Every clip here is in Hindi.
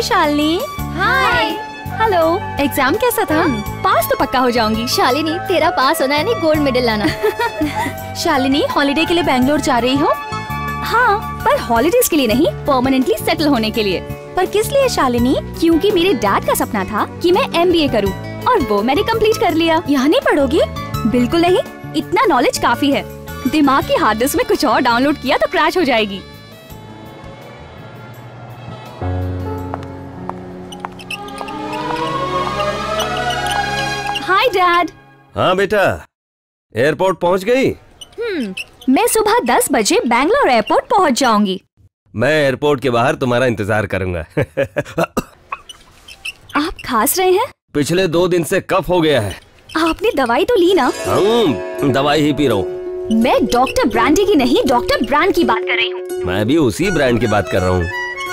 हाय शालिनी। हाय। हेलो। एग्जाम कैसा था? पास तो पक्का हो जाऊंगी। शालिनी, तेरा पास होना है, नहीं गोल्ड मेडल लाना। शालिनी, हॉलिडे के लिए बैंगलोर जा रही हो? हाँ, पर हॉलिडेज के लिए नहीं, परमानेंटली सेटल होने के लिए। पर किस लिए शालिनी? क्योंकि मेरे डैड का सपना था कि मैं MBA करूँ और वो मैंने कंप्लीट कर लिया। यहाँ नहीं पढ़ोगी? बिल्कुल नहीं, इतना नॉलेज काफी है। दिमाग की हार्ड डिस्क में कुछ और डाउनलोड किया तो क्रैश हो जाएगी। Hi dad. हाँ बेटा, एयरपोर्ट पहुंच गई? मैं सुबह 10 बजे बैंगलोर एयरपोर्ट पहुंच जाऊंगी। मैं एयरपोर्ट के बाहर तुम्हारा इंतजार करूंगा। आप खांस रहे हैं? पिछले 2 दिन से कफ हो गया है। आपने दवाई तो ली ना? दवाई ही पी रहा हूँ। मैं डॉक्टर ब्रांडी की नहीं, डॉक्टर ब्रांड की बात कर रही हूँ। मैं भी उसी ब्रांड की बात कर रहा हूँ।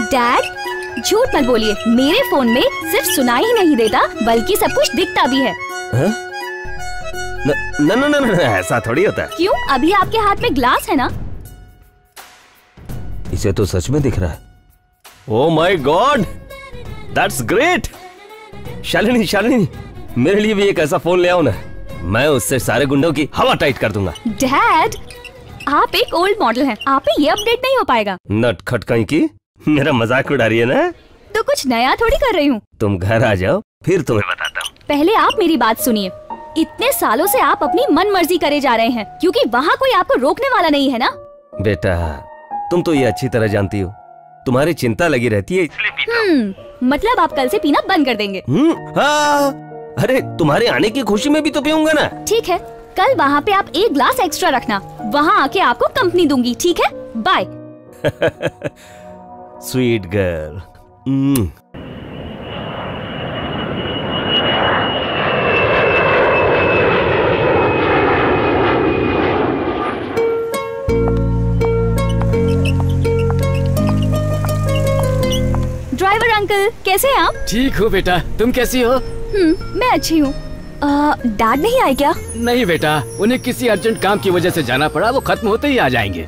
डैड, झूठ मत बोलिए। मेरे फोन में सिर्फ सुनाई ही नहीं देता, बल्कि सब कुछ दिखता भी है। न, ऐसा थोड़ी होता है। क्यों? अभी आपके हाथ में ग्लास है ना? इसे तो सच में दिख रहा है। Oh my God, that's great. Shalini, Shalini, मेरे लिए भी एक ऐसा फोन ले आओ ना। मैं उससे सारे गुंडों की हवा टाइट कर दूंगा। डैड, आप एक ओल्ड मॉडल हैं, आप पे ये अपडेट नहीं हो पाएगा। नट खट कहीं की, मेरा मजाक उड़ा रही है ना? तो कुछ नया थोड़ी कर रही हूँ। तुम घर आ जाओ, फिर तुम्हें बताता हूँ। पहले आप मेरी बात सुनिए। इतने सालों से आप अपनी मन मर्जी करे जा रहे हैं, क्योंकि वहाँ कोई आपको रोकने वाला नहीं है ना? बेटा, तुम तो ये अच्छी तरह जानती हो, तुम्हारी चिंता लगी रहती है, इसलिए पीता हूं। मतलब आप कल से पीना बंद कर देंगे? हाँ, अरे तुम्हारे आने की खुशी में भी तो पीऊंगा ना। ठीक है, कल वहाँ पे आप 1 ग्लास एक्स्ट्रा रखना, वहाँ आके आपको कंपनी दूंगी, ठीक है? Bye. Sweet girl. Driver uncle, कैसे हैं आप? ठीक हूँ बेटा, तुम कैसी हो? मैं अच्छी हूँ। डैड नहीं आए क्या? नहीं बेटा, उन्हें किसी अर्जेंट काम की वजह से जाना पड़ा, वो खत्म होते ही आ जाएंगे।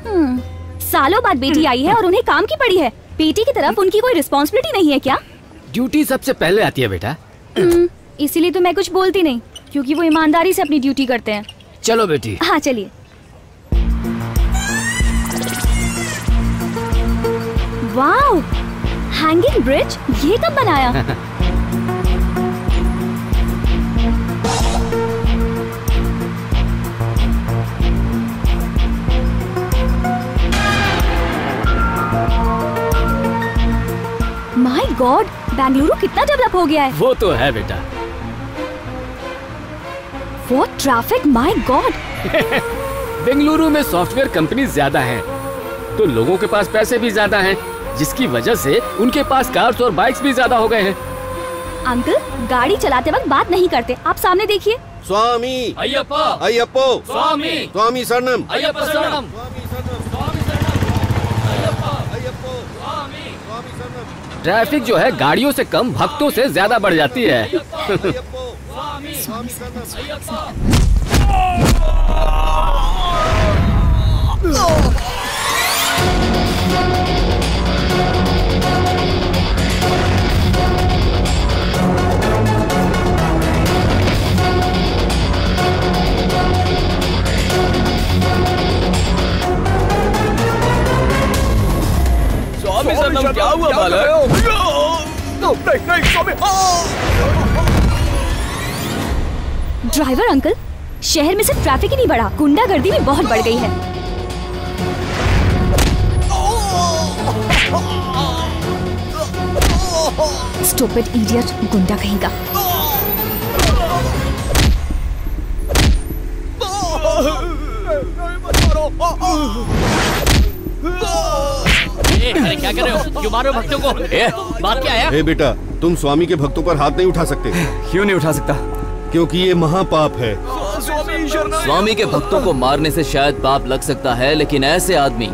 सालों बाद बेटी आई है और उन्हें काम की पड़ी है। बेटी की तरफ उनकी कोई रिस्पॉन्सिबिलिटी नहीं है क्या? ड्यूटी सबसे पहले आती है बेटा। इसीलिए तो मैं कुछ बोलती नहीं, क्योंकि वो ईमानदारी से अपनी ड्यूटी करते हैं। चलो बेटी। हाँ चलिए। वाओ, हैंगिंग ब्रिज, ये कब बनाया? माय गॉड, बेंगलुरु कितना डेवलप हो गया है। वो तो है बेटा। वो ट्रैफिक, माय गॉड। बेंगलुरु में सॉफ्टवेयर कंपनी ज्यादा हैं, तो लोगों के पास पैसे भी ज्यादा हैं, जिसकी वजह से उनके पास कार्स और बाइक्स भी ज्यादा हो गए हैं। अंकल, गाड़ी चलाते वक्त बात नहीं करते, आप सामने देखिए। स्वामी अय्यप्पा, अय्यप्पो, स्वामी स्वामी शरणम, अय्यप्पा शरणम, ट्रैफिक जो है गाड़ियों से कम भक्तों से ज्यादा बढ़ जाती है। स्वामी शरणम, क्या हुआ बालक? नहीं स्वामी। ड्राइवर अंकल, शहर में सिर्फ ट्रैफिक ही नहीं बढ़ा, गुंडागर्दी भी बहुत बढ़ गई है। स्टूपिड इडियट, गुंडा कहीं का। अरे क्या कर रहे हो? क्यों मारो भक्तों को? बात क्या है? बेटा, तुम स्वामी के भक्तों पर हाथ नहीं उठा सकते। क्यों नहीं उठा सकता? क्योंकि ये महापाप है। स्वामी के भक्तों को मारने से शायद पाप लग सकता है, लेकिन ऐसे आदमी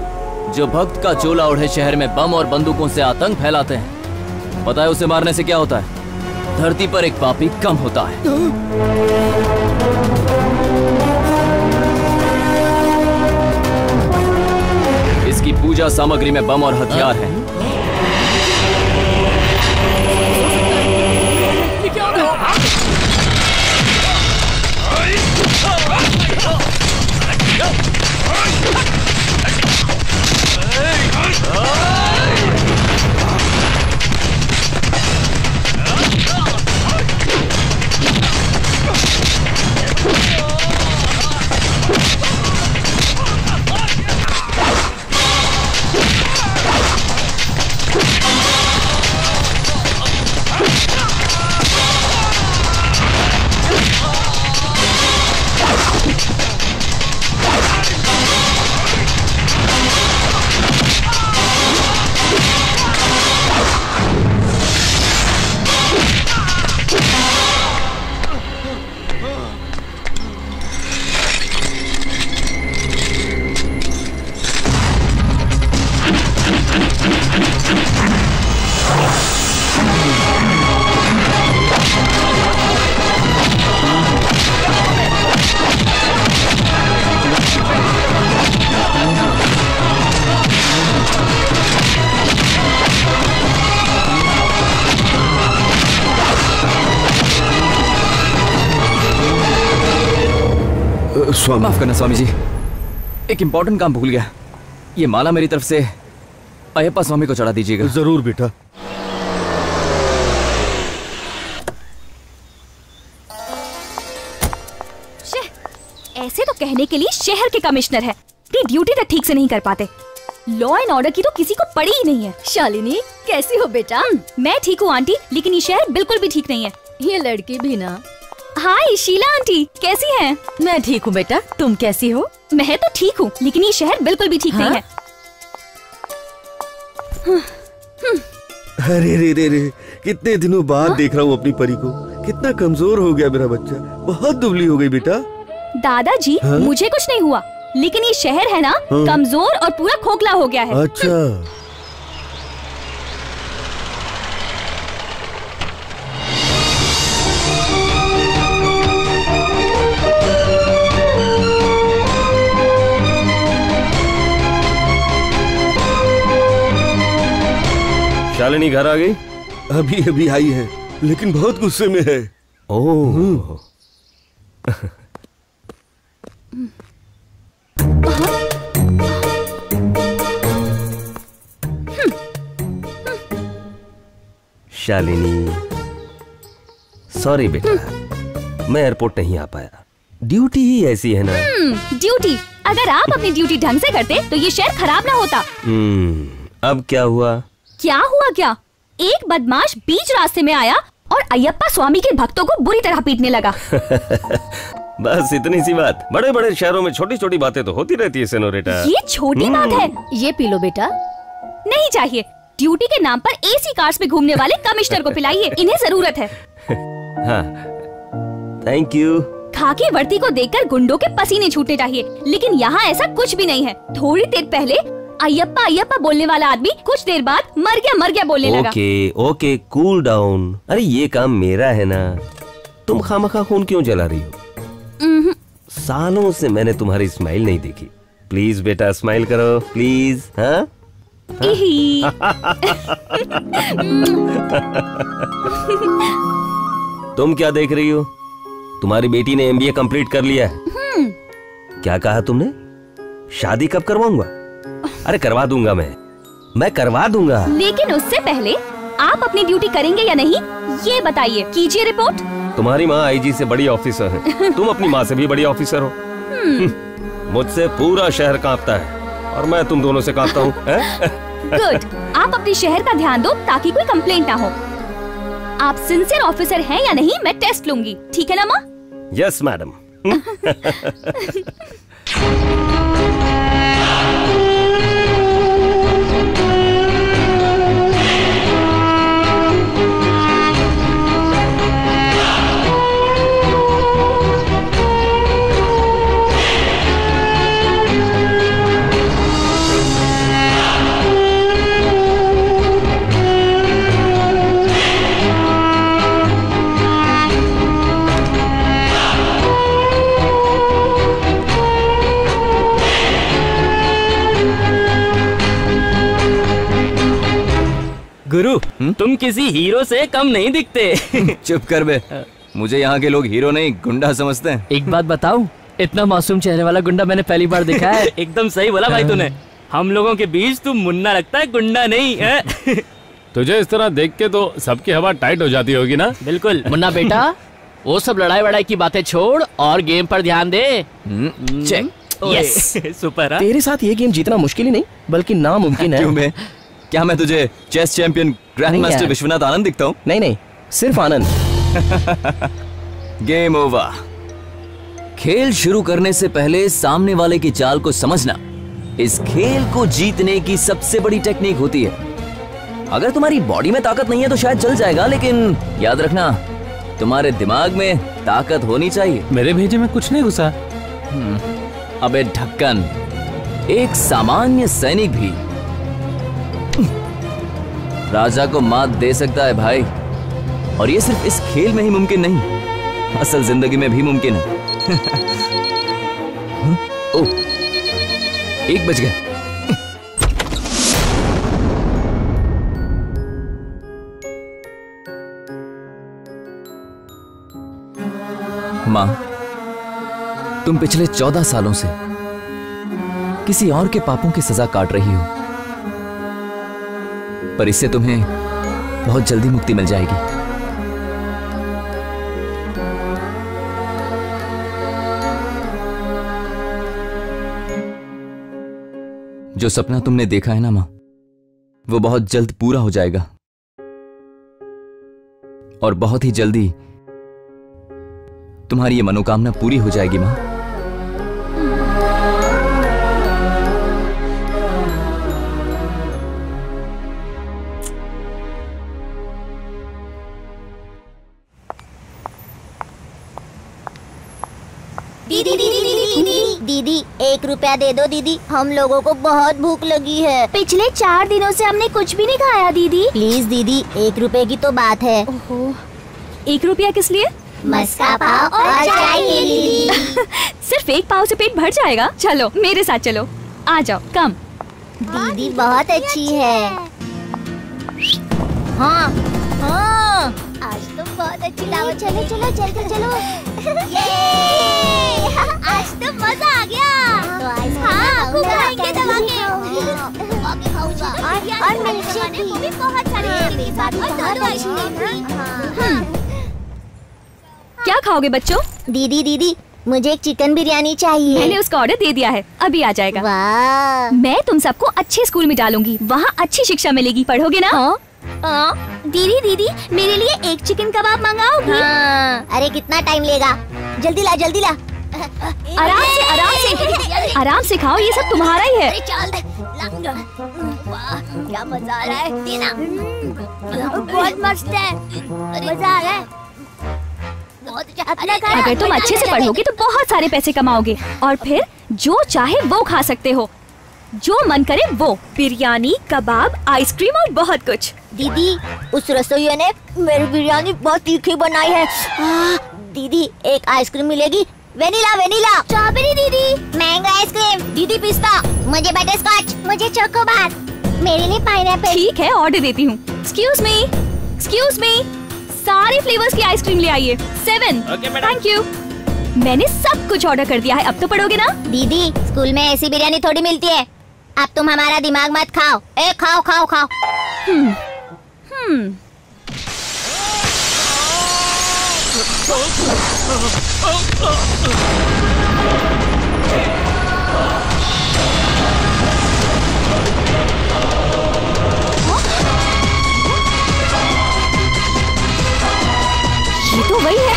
जो भक्त का चोला ओढ़े शहर में बम और बंदूकों से आतंक फैलाते हैं, पता है उसे मारने से क्या होता है? धरती पर एक पापी कम होता है। इसकी पूजा सामग्री में बम और हथियार हैं। स्वामी, माफ करना स्वामी जी, एक इम्पोर्टेंट काम भूल गया। ये माला मेरी तरफ से अयप्पा स्वामी को चढ़ा दीजिएगा। जरूर बेटा। ऐसे तो कहने के लिए शहर के कमिश्नर है, अपनी ड्यूटी तक ठीक से नहीं कर पाते। लॉ एंड ऑर्डर की तो किसी को पड़ी ही नहीं है। शालिनी कैसी हो बेटा? मैं ठीक हूँ आंटी, लेकिन ये शहर बिल्कुल भी ठीक नहीं है। ये लड़की भी ना। हाय शीला आंटी, कैसी हैं? मैं ठीक हूँ बेटा, तुम कैसी हो? मैं तो ठीक हूँ, लेकिन ये शहर बिल्कुल भी ठीक नहीं है। अरे रे रे रे, कितने दिनों बाद देख रहा हूँ अपनी परी को। कितना कमजोर हो गया मेरा बच्चा, बहुत दुबली हो गई बेटा। दादाजी मुझे कुछ नहीं हुआ, लेकिन ये शहर है ना कमजोर और पूरा खोखला हो गया है। अच्छा, शालिनी घर आ गई? अभी अभी आई है, लेकिन बहुत गुस्से में है। ओह शालिनी, सॉरी बेटा, मैं एयरपोर्ट नहीं आ पाया। ड्यूटी ही ऐसी है ना। ड्यूटी? अगर आप अपनी ड्यूटी ढंग से करते तो ये शहर खराब ना होता। अब क्या हुआ? क्या हुआ क्या? एक बदमाश बीच रास्ते में आया और अयप्पा स्वामी के भक्तों को बुरी तरह पीटने लगा। बस इतनी सी बात। बड़े बड़े शहरों में छोटी छोटी बातें तो होती रहती है सेनोरिटा। ये छोटी बात है? ये पी लो बेटा। नहीं चाहिए। ड्यूटी के नाम पर एसी कार्स में घूमने वाले कमिश्नर को पिलाइए, इन्हें जरूरत है। हाँ, थैंक यू। खाकी वर्दी को देखकर गुंडों के पसीने छूटने चाहिए, लेकिन यहाँ ऐसा कुछ भी नहीं है। थोड़ी देर पहले अयप्पा अयप्पा बोलने वाला आदमी कुछ देर बाद मर गया बोलने लगा। Okay, cool down. अरे ये काम मेरा है ना, तुम खामखा खून क्यों जला रही हो? सालों से मैंने तुम्हारी स्माइल नहीं देखी। प्लीज बेटा स्माइल करो, प्लीज। हाँ तुम क्या देख रही हो? तुम्हारी बेटी ने MBA कंप्लीट कर लिया है। क्या कहा तुमने? शादी कब करवाऊंगा? अरे करवा दूंगा, मैं करवा दूंगा। लेकिन उससे पहले आप अपनी ड्यूटी करेंगे या नहीं, ये बताइए। कीजिए रिपोर्ट। तुम्हारी माँ IG से बड़ी ऑफिसर है, तुम अपनी माँ से भी बड़ी ऑफिसर हो। मुझसे पूरा शहर कांपता है और मैं तुम दोनों से कांपता हूँ। गुड, आप अपने शहर का ध्यान दो ताकि कोई कंप्लेंट ना हो। आप सिंसियर ऑफिसर हैं या नहीं, मैं टेस्ट लूंगी, ठीक है ना माँ? Yes madam. गुरु, तुम किसी हीरो से कम नहीं दिखते। चुप कर बे, मुझे यहाँ के लोग हीरो नहीं गुंडा समझते हैं। एक बात बताऊं, इतना मासूम चेहरे वाला गुंडा मैंने पहली बार देखा है। एकदम सही बोला भाई तूने। हम लोगों के बीच तू मुन्ना लगता है, गुंडा नहीं है। तुझे इस तरह देख के तो सबकी हवा टाइट हो जाती होगी ना? बिल्कुल। मुन्ना बेटा, वो सब लड़ाई वड़ाई की बातें छोड़ और गेम पर ध्यान दे। चेक। Yes super. तेरे साथ ये गेम जीतना मुश्किल ही नहीं बल्कि नामुमकिन है। क्यों बे? क्या मैं तुझे चेस चैंपियन ग्रैंड नहीं मास्टर यार। विश्वनाथ आनंद दिखता हूँ? नहीं, सिर्फ आनंद। Game over. खेल शुरू करने से पहले सामने वाले की चाल को समझना इस खेल को जीतने की सबसे बड़ी टेक्निक होती है। अगर तुम्हारी बॉडी में ताकत नहीं है तो शायद चल जाएगा, लेकिन याद रखना तुम्हारे दिमाग में ताकत होनी चाहिए। मेरे भेजे में कुछ नहीं घुसा। अबे ढक्कन, एक सामान्य सैनिक भी राजा को मात दे सकता है भाई। और ये सिर्फ इस खेल में ही मुमकिन नहीं, असल जिंदगी में भी मुमकिन है। ओह, 1 बज गया। माँ, तुम पिछले 14 सालों से किसी और के पापों की सजा काट रही हो, पर इससे तुम्हें बहुत जल्दी मुक्ति मिल जाएगी। जो सपना तुमने देखा है ना मां, वो बहुत जल्द पूरा हो जाएगा और बहुत ही जल्दी तुम्हारी ये मनोकामना पूरी हो जाएगी मां। दीदी 1 रुपया दे दो दीदी, हम लोगों को बहुत भूख लगी है। पिछले 4 दिनों से हमने कुछ भी नहीं खाया दीदी। प्लीज दीदी, 1 रुपए की तो बात है। ओहो, 1 रुपया किस लिए? मस्का पाव और चाय के लिए। सिर्फ 1 पाव से पेट भर जाएगा? चलो मेरे साथ चलो, आ जाओ, कम। दीदी बहुत अच्छी है। हाँ हाँ, आज तो बहुत अच्छी दावत। चलो चलो चलते चलो। आज तो मजा आ गया। हाँ, खूब खाएंगे दबा के। और मिल्कशेक भी बहुत सारे के साथ और 2 आइसक्रीम। क्या खाओगे बच्चों? दीदी मुझे एक चिकन बिरयानी चाहिए। मैंने उसका ऑर्डर दे दिया है, अभी आ जाएगा। वाह। मैं तुम सबको अच्छे स्कूल में डालूंगी, वहाँ अच्छी शिक्षा मिलेगी, पढ़ोगे ना? दीदी मेरे लिए एक चिकन कबाब मंगाओगी? हाँ। अरे कितना टाइम लेगा, जल्दी ला जल्दी ला। आराम से खाओ, ये सब तुम्हारा ही है। क्या मजा आ रहा है, देना। बहुत मस्त है, मजा आ रहा है। अगर तुम अच्छे से पढ़ोगे तो बहुत सारे पैसे कमाओगे और फिर जो चाहे वो खा सकते हो, जो मन करे वो। बिरयानी, कबाब, आइसक्रीम और बहुत कुछ। दीदी उस रसोइया ने मेरी बिरयानी बहुत तीखी बनाई है। दीदी एक आइसक्रीम मिलेगी? Vanilla vanilla. स्ट्रॉबेरी दीदी। Mango ice cream. दीदी पिस्ता। मुझे बटर स्कॉच। मुझे चोकोबार। मेरे लिए पाइनएप्पल। ठीक है, ऑर्डर देती हूँ। एक्सक्यूज मी, सारे फ्लेवर्स की आइसक्रीम ले आइए। 7। Thank you. मैंने सब कुछ ऑर्डर कर दिया है, अब तो पढ़ोगे ना? दीदी स्कूल में ऐसी बिरयानी थोड़ी मिलती है, अब तुम हमारा दिमाग मत खाओ। खाओ खाओ खाओ। ये तो वही है।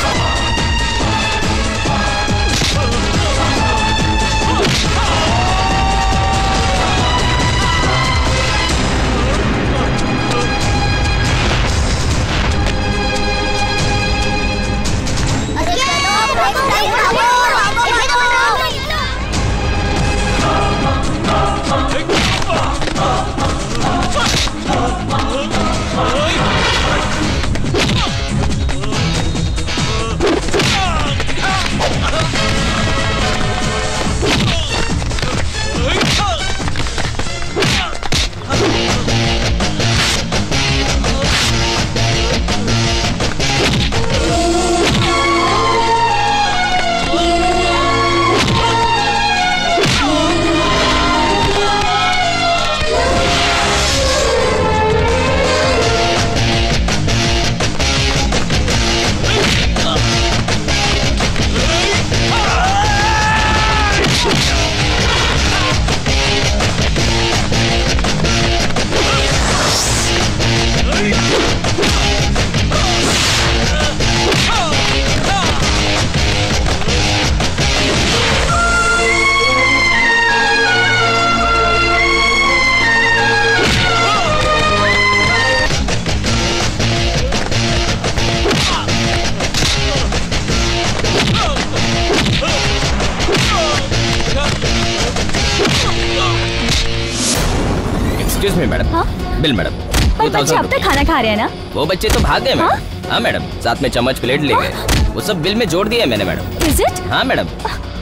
Excuse me madam. हाँ? Bill madam. पर बच्चे अब तक खाना खा रहे हैं ना? वो बच्चे तो भाग गए मैडम। हाँ मैडम, साथ में चम्मच प्लेट ले गए। वो सब बिल में जोड़ दिया मैंने मैडम। Is it? हाँ मैडम।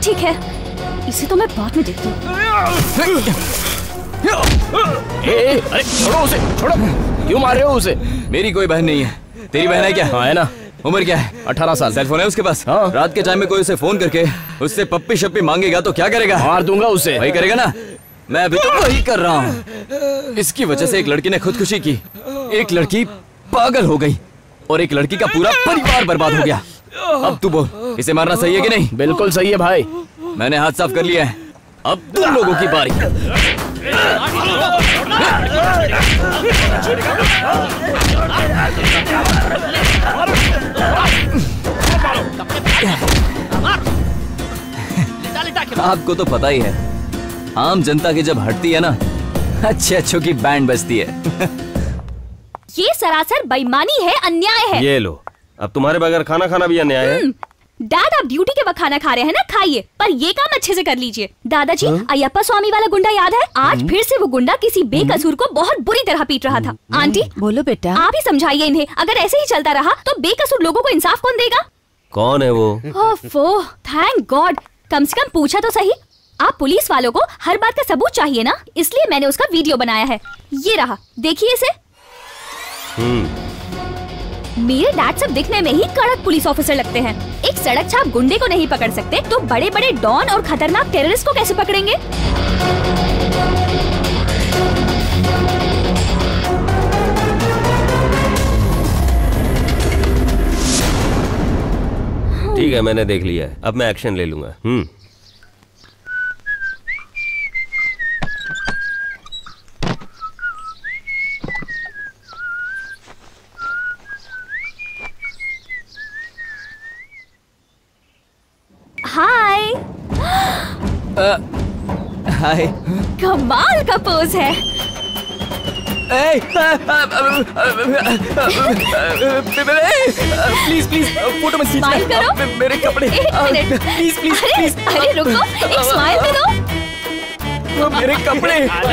ठीक है, इसे तो मैं बाद में देखती हूँ। अरे छोड़ो उसे, छोड़ो। क्यों मार रहे हो उसे? मेरी कोई बहन नहीं है। तेरी बहन है क्या? हाँ है ना। उम्र क्या है? 18 साल। सेल फोन है उसके पास? हाँ। रात के टाइम में कोई उसे फोन करके उससे पप्पी शप्पी मांगेगा तो क्या करेगा? मार दूंगा उसे। वही करेगा ना? मैं अभी तो वही कर रहा हूँ। इसकी वजह से एक लड़की ने खुदकुशी की, एक लड़की पागल हो गई और एक लड़की का पूरा परिवार बर्बाद हो गया। अब तू बोल, इसे मारना सही है कि नहीं? बिल्कुल सही है भाई। मैंने हाथ साफ कर लिया है, अब तुम लोगों की बारी। आपको तो पता ही है, आम जनता की जब हटती है ना, अच्छे अच्छों की बैंड बजती है। ये सरासर बेईमानी है, अन्याय है। ये लो, अब तुम्हारे बगैर खाना खाना भी अन्याय है। डैड, आप ड्यूटी के वक्त खाना खा रहे हैं ना, खाइए, पर ये काम अच्छे से कर लीजिए। दादाजी, अयप्पा स्वामी वाला गुंडा याद है? आज फिर से वो गुंडा किसी बेकसूर को बहुत बुरी तरह पीट रहा था। आंटी बोलो बेटा। आप ही समझाइए इन्हें, अगर ऐसे ही चलता रहा तो बेकसूर लोगों को इंसाफ कौन देगा? कौन है वो? ओफो, थैंक गॉड, कम से कम पूछा तो सही। आप पुलिस वालों को हर बात का सबूत चाहिए ना, इसलिए मैंने उसका वीडियो बनाया है। ये रहा, देखिए इसे। मेरे डैड सब दिखने में ही कड़क पुलिस ऑफिसर लगते हैं। एक सड़क छाप गुंडे को नहीं पकड़ सकते तो बड़े बड़े डॉन और खतरनाक टेररिस्ट को कैसे पकड़ेंगे? ठीक है, मैंने देख लिया है, अब मैं एक्शन ले लूंगा। हाय। हाय। कमाल का पोज है। प्लीज प्लीज फोटो में स्माइल करो। मेरे कपड़े। एक मिनट। Please please please. अरे रुको, एक स्माइल तो दो। मेरे कपड़े कहाँ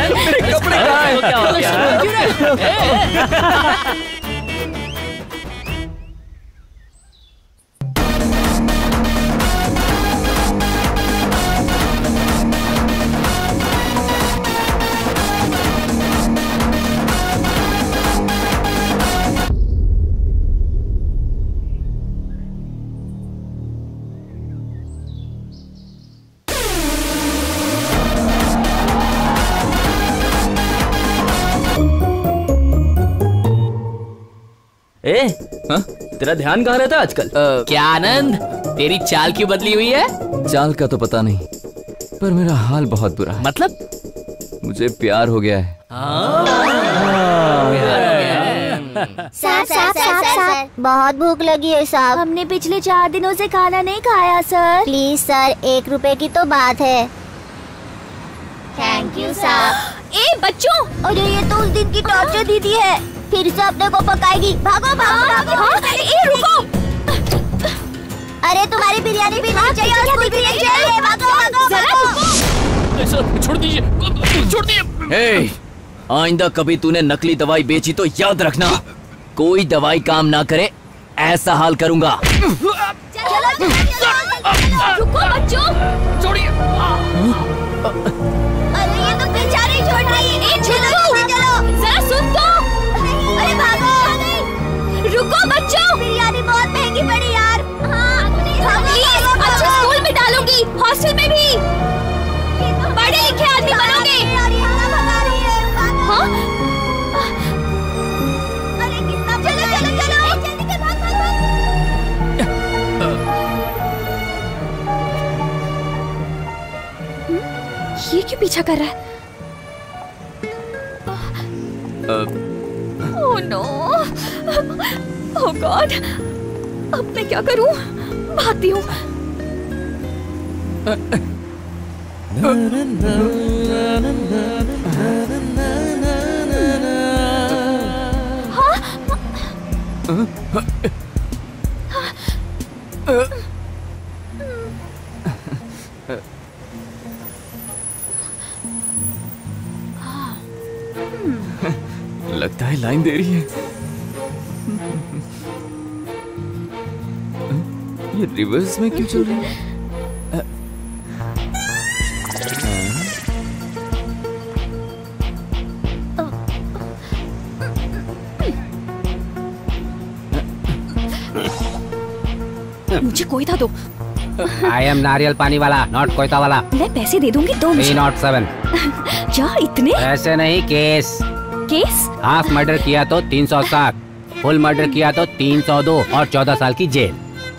हैं? तेरा ध्यान कहाँ रहता है आजकल? क्या आनंद, तेरी चाल क्यों बदली हुई है? चाल का तो पता नहीं, पर मेरा हाल बहुत बुरा है। मतलब? मुझे प्यार हो गया है। सर, बहुत भूख लगी है साहब। हमने पिछले 4 दिनों से खाना नहीं खाया सर। प्लीज सर, 1 रुपए की तो बात है। थैंक यू साहब। ए बच्चों, अरे ये तो उस दिन की टॉर्चर दीदी है, फिर से अपने को पकाएगी। भागो भागो भागो। हाँ, ए रुको। अरे तुम्हारी बिरयानी भी नहीं चाहिए, उसको भी नहीं चाहिए। भागो भागो भागो। छोड़ दीजिए, छोड़ दीजिए। आइंदा कभी तूने नकली दवाई बेची तो याद रखना, कोई दवाई काम ना करे ऐसा हाल करूंगा। रुको बच्चों, छोड़िए। अरे ये तो पीछा नहीं छोड़ रही। चलो जरा सुन तो। अरे भागो। रुको बच्चों, बिरयानी बहुत महंगी पड़ी यार। प्लीज, अच्छे स्कूल में डालूंगी, हॉस्टल में भी। पढ़े लिखे आदमी बनोगे। हाँ? अरे कितना चलो चलो चलो जल्दी कर, भाग भाग भाग। ये क्यों पीछा कर रहा है? ओह नो, ओह गॉड, अब मैं क्या करूं? भागती हूँ। लगता है लाइन दे रही है। ये रिवर्स में क्यों चल रही है? मुझे कोयता दो। आई एम नारियल पानी वाला, नॉट कोयता वाला। मैं पैसे दे दूंगी, दो मुझे। 307। क्या इतने? ऐसे नहीं, केस। केस? हाफ मर्डर किया तो 307, फुल मर्डर किया तो 302 और 14 साल की जेल।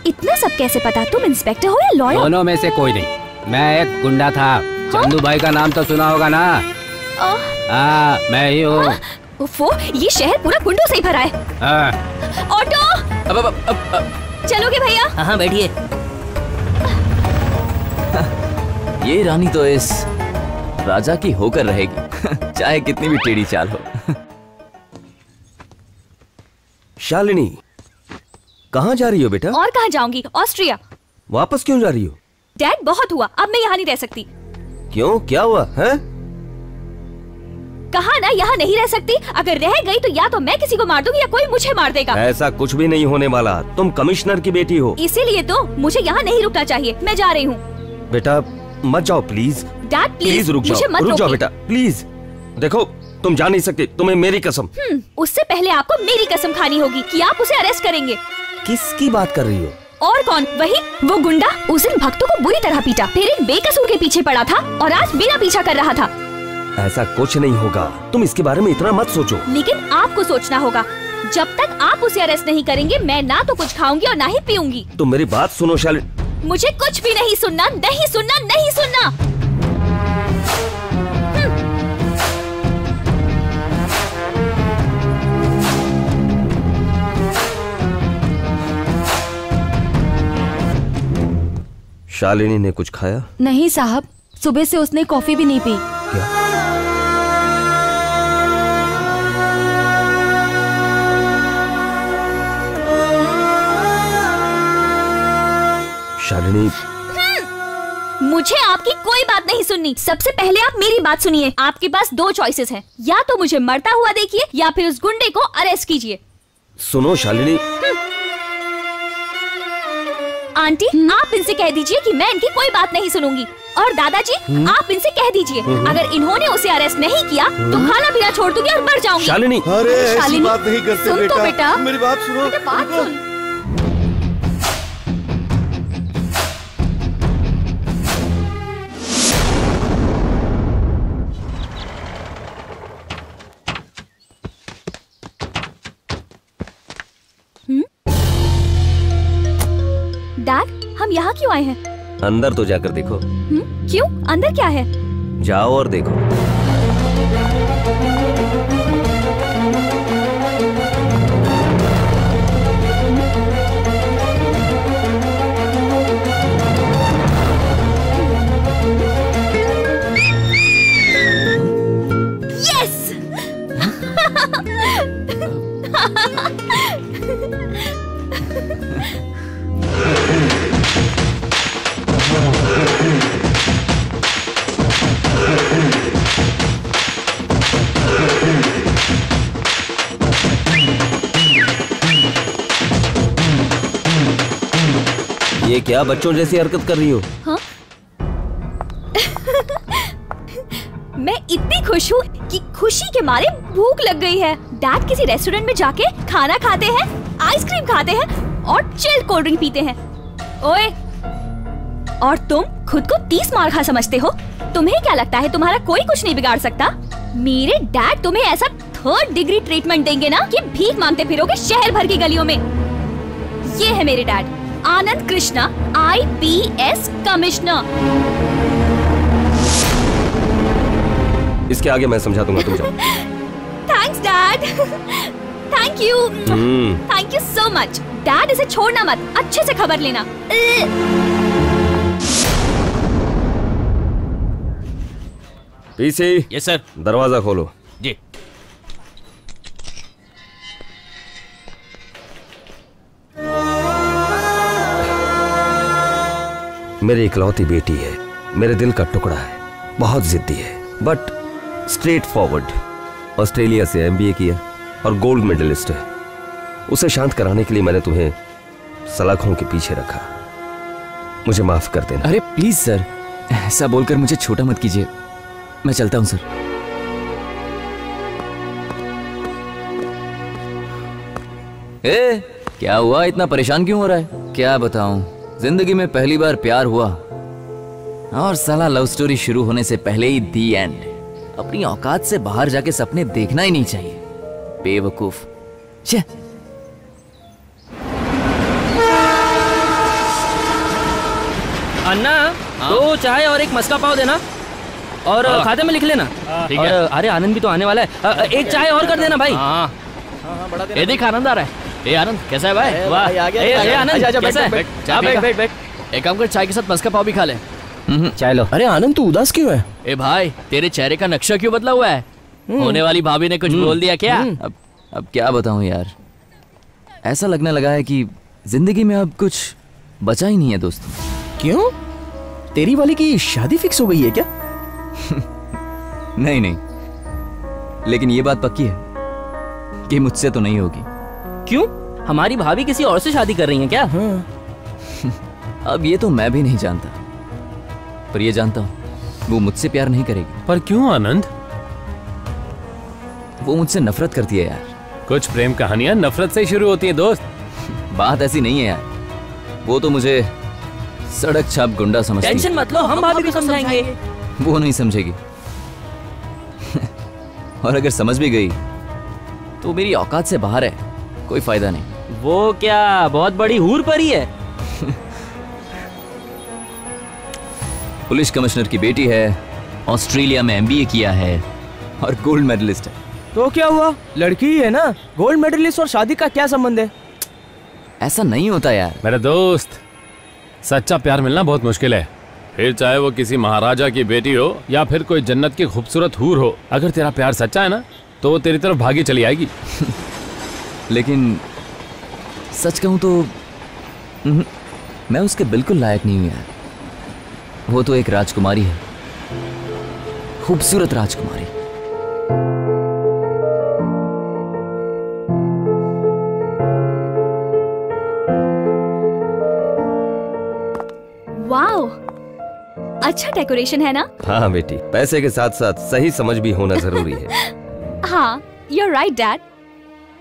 इतना सब कैसे पता? तुम इंस्पेक्टर हो या लॉयर? दोनों में से कोई नहीं। मैं एक गुंडा था। चंदू भाई का नाम तो सुना होगा ना? मैं ही हूँ। उफ़ो, ये शहर पूरा गुंडों से ही भरा है। ऑटो! चलोगे भैया? हाँ बैठिए। ये रानी तो इस राजा की होकर रहेगी, चाहे कितनी भी टेढ़ी चाल हो। शालिनी, कहाँ जा रही हो बेटा? और कहाँ जाऊंगी? ऑस्ट्रिया। वापस क्यों जा रही हो? डैड, बहुत हुआ, अब मैं यहाँ नहीं रह सकती। क्यों, क्या हुआ है? कहा ना यहाँ नहीं रह सकती। अगर रह गई तो या तो मैं किसी को मार दूंगी या कोई मुझे मार देगा। ऐसा कुछ भी नहीं होने वाला, तुम कमिश्नर की बेटी हो। इसीलिए तो मुझे यहाँ नहीं रुकना चाहिए। मैं जा रही हूँ। बेटा मत जाओ प्लीज। डैड प्लीज रुक जाओ, रुक जाओ बेटा प्लीज। देखो तुम जा नहीं सकते, तुम्हें मेरी कसम। उससे पहले आपको मेरी कसम खानी होगी कि आप उसे अरेस्ट करेंगे। किसकी बात कर रही हो? और कौन? वही वो गुंडा। उस दिन भक्तों को बुरी तरह पीटा, फिर एक बेकसूर के पीछे पड़ा था और आज बिना पीछा कर रहा था। ऐसा कुछ नहीं होगा, तुम इसके बारे में इतना मत सोचो। लेकिन आपको सोचना होगा। जब तक आप उसे अरेस्ट नहीं करेंगे मैं ना तो कुछ खाऊंगी और ना ही पीऊंगी। तुम मेरी बात सुनो शालिनी। मुझे कुछ भी नहीं सुनना, नहीं सुनना, नहीं सुनना। शालिनी ने कुछ खाया? नहीं साहब, सुबह से उसने कॉफी भी नहीं पी। क्या? शालिनी, मुझे आपकी कोई बात नहीं सुननी। सबसे पहले आप मेरी बात सुनिए। आपके पास दो चॉइसेस हैं, या तो मुझे मरता हुआ देखिए या फिर उस गुंडे को अरेस्ट कीजिए। सुनो शालिनी। आंटी, आप इनसे कह दीजिए कि मैं इनकी कोई बात नहीं सुनूंगी। और दादाजी, आप इनसे कह दीजिए अगर इन्होंने उसे अरेस्ट नहीं किया तो खाना पीना छोड़ दूंगी और मर जाऊंगी। शालिनी, अरे ऐसी बात नहीं करते सुन तो बेटा। मेरी बात सुनो। बात सुन। डैड, हम यहाँ क्यों आए हैं? अंदर तो जाकर देखो। क्यों? अंदर क्या है? जाओ और देखो। यस! ये क्या बच्चों जैसी हरकत कर रही हो? हाँ? मैं इतनी खुश हूँ कि खुशी के मारे भूख लग गई है। डैड किसी रेस्टोरेंट में जाके खाना खाते हैं, आइसक्रीम खाते हैं और चिल्ड कोल्ड ड्रिंक पीते हैं। ओए, और तुम खुद को 30 मार खा समझते हो? तुम्हें क्या लगता है तुम्हारा कोई कुछ नहीं बिगाड़ सकता? मेरे डैड तुम्हें ऐसा 3rd डिग्री ट्रीटमेंट देंगे ना कि भीख मांगते फिरोगे शहर भर की गलियों में। ये है मेरे डैड, आनंद कृष्णा, IPS कमिश्नर। इसके आगे मैं समझा दूंगा, तुम जाओ। Thanks dad. Thank you. Thank you so much. Dad, इसे छोड़ना मत, अच्छे से खबर लेना। पीसी। Yes sir. दरवाजा खोलो। जी। मेरी इकलौती बेटी है, मेरे दिल का टुकड़ा है, बहुत जिद्दी है बट स्ट्रेट फॉरवर्ड। ऑस्ट्रेलिया से एमबीए किया और गोल्ड मेडलिस्ट है। उसे शांत कराने के लिए मैंने तुम्हें सलाखों के पीछे रखा। मुझे माफ कर देना। अरे प्लीज सर, ऐसा बोलकर मुझे छोटा मत कीजिए। मैं चलता हूं सर। क्या हुआ, इतना परेशान क्यों हो रहा है? क्या बताऊं, जिंदगी में पहली बार प्यार हुआ और साला लव स्टोरी शुरू होने से पहले ही दी एंड। अपनी औकात से बाहर जाके सपने देखना ही नहीं चाहिए, बेवकूफ। छे। अन्ना, 2 चाय और 1 मस्का पाव देना और खाते में लिख लेना। ठीक है। अरे आनंद भी तो आने वाला है, 1 चाय और कर देना भाई। ये देख आनंद आ रहा है। ए आनंद कैसा है भाई? वाह, ए आनंद कैसा है? बैठ। एक काम कर, चाय के साथ मस्का पाव भी खा ले। चाय लो। अरे आनंद तू उदास क्यों है? ए भाई, तेरे चेहरे का नक्शा क्यों बदला हुआ है? होने वाली भाभी ने कुछ बोल दिया क्या? अब क्या बताऊं यार, ऐसा लगने लगा है कि जिंदगी में अब कुछ बचा ही नहीं है दोस्तों। क्यों? तेरी वाली की शादी फिक्स हो गई है क्या? नहीं, लेकिन ये बात पक्की है कि मुझसे तो नहीं होगी। क्यों? हमारी भाभी किसी और से शादी कर रही है क्या? अब ये तो मैं भी नहीं जानता, पर ये जानता हूं वो मुझसे प्यार नहीं करेगी। पर क्यों आनंद? वो मुझसे नफरत करती है यार। कुछ प्रेम कहानियां नफरत से शुरू होती हैं दोस्त। बात ऐसी नहीं है यार, वो तो मुझे सड़क छाप गुंडा समझती है। टेंशन मत लो, हम भाभी को समझाएंगे। वो नहीं समझेगी और अगर समझ भी गई तो मेरी औकात से बाहर है, कोई फायदा नहीं। वो क्या बहुत बड़ी हूर परी है? पुलिस कमिश्नर की बेटी है, ऑस्ट्रेलिया में एमबीए किया है और गोल्ड मेडलिस्ट है। तो क्या हुआ, लड़की ही है ना। गोल्ड मेडलिस्ट और शादी का क्या संबंध है? ऐसा नहीं होता यार मेरा दोस्त, सच्चा प्यार मिलना बहुत मुश्किल है। फिर चाहे वो किसी महाराजा की बेटी हो या फिर कोई जन्नत की खूबसूरत हूर हो, अगर तेरा प्यार सच्चा है ना तो वो तेरी तरफ भागी चली आएगी। लेकिन सच कहूं तो मैं उसके बिल्कुल लायक नहीं हूं यार। वो तो एक राजकुमारी है, खूबसूरत राजकुमारी। वाओ, अच्छा डेकोरेशन है ना? हाँ बेटी, पैसे के साथ साथ सही समझ भी होना जरूरी है। हाँ, you're right, Dad.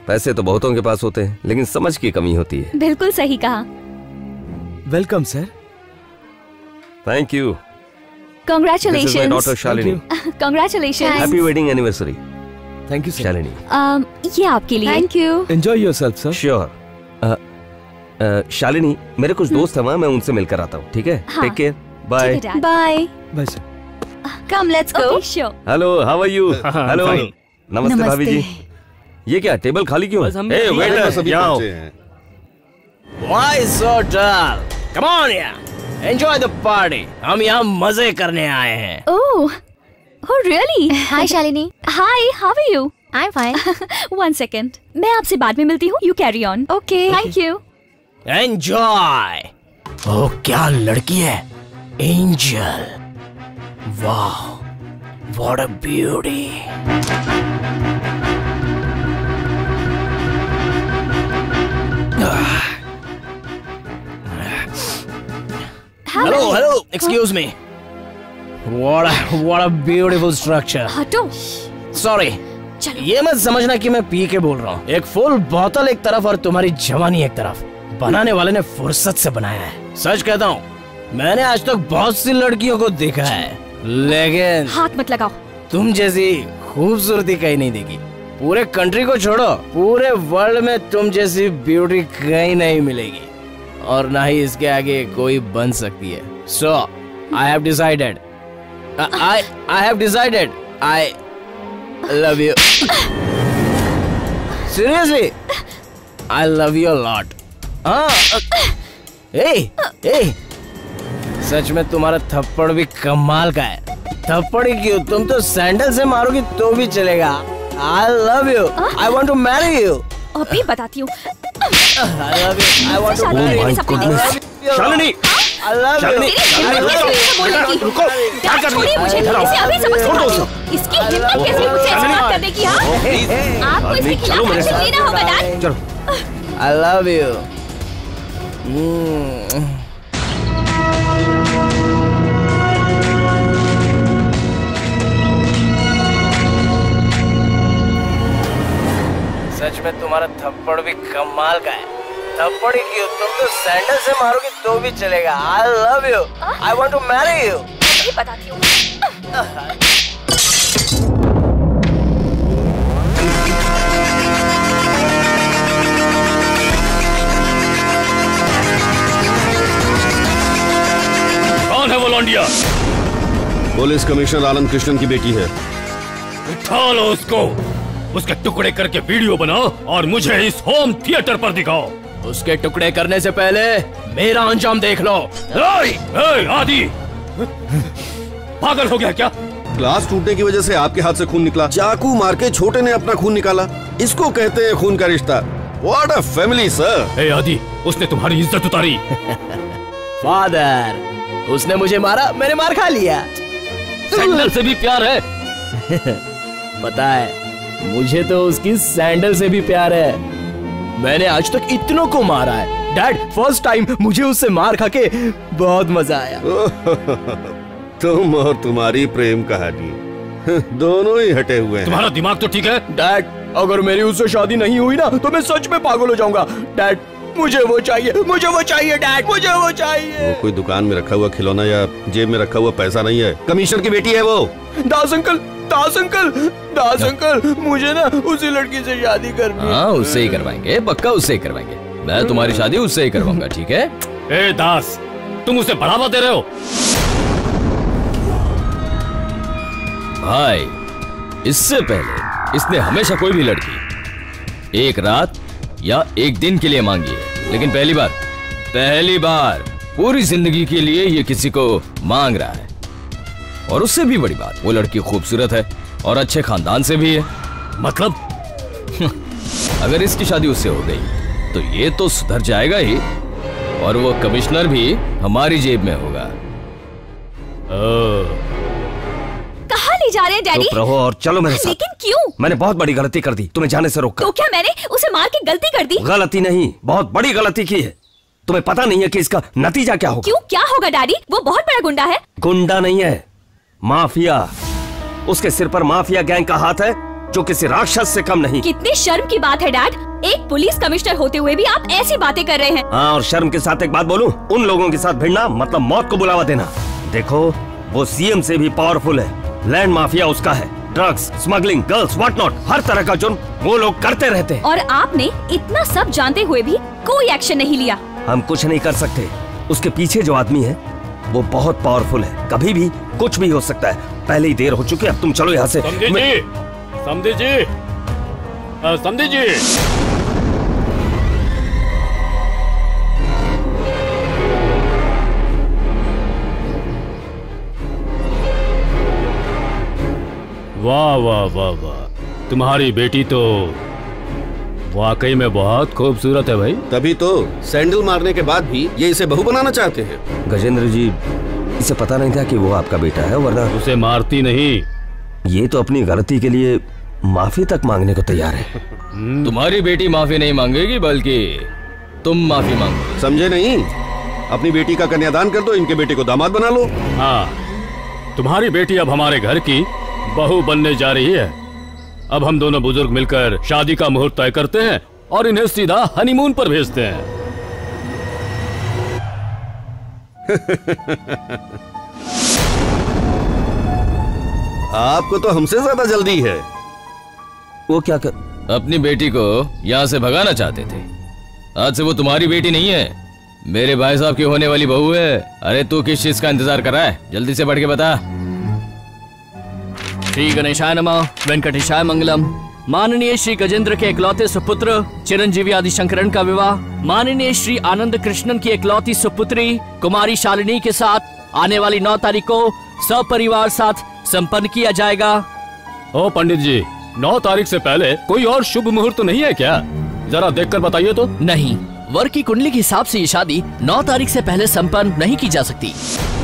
पैसे तो बहुतों के पास होते हैं, लेकिन समझ की कमी होती है। बिल्कुल सही कहा। Welcome sir. Thank you. Congratulations. This is my daughter Shalini. Congratulations. Happy wedding anniversary. Thank you sir. Shalini, ये आपके लिए। Thank you. Enjoy yourself sir. Sure. Shalini, मेरे कुछ दोस्त हैं वहाँ, मैं उनसे मिलकर आता हूँ। ठीक है? Take care. Bye. Bye. Bye sir. Come let's go. Sure. Hello, how are you? Hello, नमस्ते भाभी जी। ये क्या टेबल खाली क्यों है? ए वेटर, यहाँ आओ। Why so dull? Come on यार, enjoy the party. हम यहाँ मजे करने आए हैं। Oh, really? Hi Shalini. Hi, how are you? I'm fine. 1 second. मैं आपसे बाद में मिलती हूँ. You carry on. Okay. Thank you. Enjoy. Oh क्या लड़की है, Angel. Wow, what a beauty. Hello, excuse me. What a beautiful structure. हटो। Sorry. ये मत समझना कि मैं पी के बोल रहा हूँ। एक फुल बोतल एक तरफ और तुम्हारी जवानी एक तरफ। बनाने वाले ने फुर्सत से बनाया है। सच कहता हूँ, मैंने आज तक बहुत सी लड़कियों को देखा है, लेकिन हाथ मत लगाओ। तुम जैसी खूबसूरती कहीं नहीं देखी। पूरे कंट्री को छोड़ो, पूरे वर्ल्ड में तुम जैसी ब्यूटी कहीं नहीं मिलेगी, और ना ही इसके आगे कोई बन सकती है। So I have decided. I have decided. I love you. Seriously, I love you a lot. Hey, सच में तुम्हारा थप्पड़ भी कमाल का है। थप्पड़ ही क्यों, तुम तो सैंडल से मारोगी तो भी चलेगा। I love you. I want to marry you. अभी बताती हूँ। I love you. I want to marry you. Shalini, I love you. तेरी हिम्मत कैसे हुई है बोलने की? रुको, क्या कर रही छोड़िए मुझे, इसे अभी सबक सिखाऊंगी। इसकी हिम्मत कैसे हुई मुझसे ऐसी बात करने की? हाँ, आपको इसके खिलाफ एक्शन लेना होगा डैड। चलो। I love you. सच में तुम्हारा थप्पड़ भी कमाल का है। थप्पड़ ही क्यों, तुम तो सैंडल से मारोगे तो भी चलेगा। I love you. I want to marry you. नहीं बताती हूँ। कौन है वो लौंडिया? पुलिस कमिश्नर आनंद कृष्णन की बेटी है। उठा लो उसको, उसके टुकड़े करके वीडियो बनाओ और मुझे इस होम थिएटर पर दिखाओ। उसके टुकड़े करने से पहले मेरा अंजाम देख लो। आदि पागल हो गया क्या? ग्लास टूटने की वजह से आपके हाथ से खून निकला। चाकू मार के छोटे ने अपना खून निकाला। इसको कहते हैं खून का रिश्ता। What a family, sir. आदि, उसने तुम्हारी इज्जत उतारी। फादर, उसने मुझे मारा, मैंने मार खा लिया। सैंडल से भी प्यार है। पता है, मुझे तो उसकी सैंडल से भी प्यार है। मैंने आज तक इतनों को मारा है। डैड, फर्स्ट टाइम मुझे उससे मार खा के बहुत मजा आया। तुम और तुम्हारी प्रेम कहानी दोनों ही हटे हुए हैं। तुम्हारा दिमाग तो ठीक है? डैड, अगर मेरी उससे शादी नहीं हुई ना तो मैं सच में पागल हो जाऊंगा। डैड, मुझे वो चाहिए, मुझे वो चाहिए। डैड, मुझे वो चाहिए। वो कोई दुकान में रखा हुआ खिलौना या जेब में रखा हुआ पैसा नहीं है। कमिश्नर की बेटी है वो। दास अंकल, दास अंकल, दास अंकल, मुझे ना उसी लड़की से शादी करनी है। हाँ, उससे ही करवाएंगे, पक्का उससे ही करवाएंगे। मैं तुम्हारी शादी उससे ही करवाऊंगा, ठीक है? ए दास, तुम उसे बढ़ावा दे रहे हो? भाई, इससे पहले इसने हमेशा कोई भी लड़की एक रात या एक दिन के लिए मांगी है, लेकिन पहली बार पूरी जिंदगी के लिए ये किसी को मांग रहा है। और उससे भी बड़ी बात, वो लड़की खूबसूरत है और अच्छे खानदान से भी है। मतलब अगर इसकी शादी उससे हो गई तो ये तो सुधर जाएगा ही, और वो कमिश्नर भी हमारी जेब में होगा। कहाँ ले जा रहे हैं डैडी? चुप रहो और चलो मेरे साथ। लेकिन क्यों? मैंने बहुत बड़ी गलती कर दी, तुम्हें जाने से रोका। तो क्या मैंने उसे मार के गलती कर दी? गलती नहीं, बहुत बड़ी गलती की है। तुम्हें पता नहीं है कि इसका नतीजा क्या होगा? क्यों, क्या होगा डैडी? वो बहुत बड़ा गुंडा है। गुंडा नहीं है, माफिया। उसके सिर पर माफिया गैंग का हाथ है, जो किसी राक्षस से कम नहीं। कितनी शर्म की बात है डैड, एक पुलिस कमिश्नर होते हुए भी आप ऐसी बातें कर रहे हैं। हाँ, और शर्म के साथ एक बात बोलूं, उन लोगों के साथ भिड़ना मतलब मौत को बुलावा देना। देखो, वो सीएम से भी पावरफुल है। लैंड माफिया उसका है। Drugs, smuggling, girls, what not, हर तरह का जुर्म वो लोग करते रहते हैं। और आपने इतना सब जानते हुए भी कोई एक्शन नहीं लिया। हम कुछ नहीं कर सकते। उसके पीछे जो आदमी है वो बहुत पावरफुल है, कभी भी कुछ भी हो सकता है। पहले ही देर हो चुकी है, अब तुम चलो यहाँ से। समझे जी, समझे जी, समझे जी। वाह वाह वाह वाह, तुम्हारी बेटी तो वाकई में बहुत खूबसूरत है भाई। तभी तो सैंडल मारने के बाद भी ये इसे बहू बनाना चाहते हैं। गजेंद्र जी, इसे पता नहीं था कि वो आपका बेटा है, वरना उसे मारती नहीं। ये तो अपनी गलती के लिए माफी तक मांगने को तैयार है। तुम्हारी बेटी माफी नहीं मांगेगी, बल्कि तुम माफी मांगो। समझे नहीं? अपनी बेटी का कन्यादान कर दो, इनके बेटे को दामाद बना लो। हाँ, तुम्हारी बेटी अब हमारे घर की बहू बनने जा रही है। अब हम दोनों बुजुर्ग मिलकर शादी का मुहूर्त तय करते हैं और इन्हें सीधा हनीमून पर भेजते हैं। आपको तो हमसे ज्यादा जल्दी है। वो क्या कर... अपनी बेटी को यहाँ से भगाना चाहते थे। आज से वो तुम्हारी बेटी नहीं है, मेरे भाई साहब की होने वाली बहू है। अरे तू किस चीज का इंतजार कर रहा है? जल्दी से बढ़ के बता। श्री गणेशाय नमः, वेंकटेशाय मंगलम। माननीय श्री गजेंद्र के इकलौते सुपुत्र चिरंजीवी आदि शंकरन का विवाह माननीय श्री आनंद कृष्णन की इकलौती सुपुत्री कुमारी शालिनी के साथ आने वाली 9 तारीख को सपरिवार साथ संपन्न किया जाएगा। ओ पंडित जी, 9 तारीख से पहले कोई और शुभ मुहूर्त नहीं है क्या? जरा देखकर बताइए तो। नहीं, वर की कुंडली के हिसाब से ये शादी 9 तारीख से पहले संपन्न नहीं की जा सकती।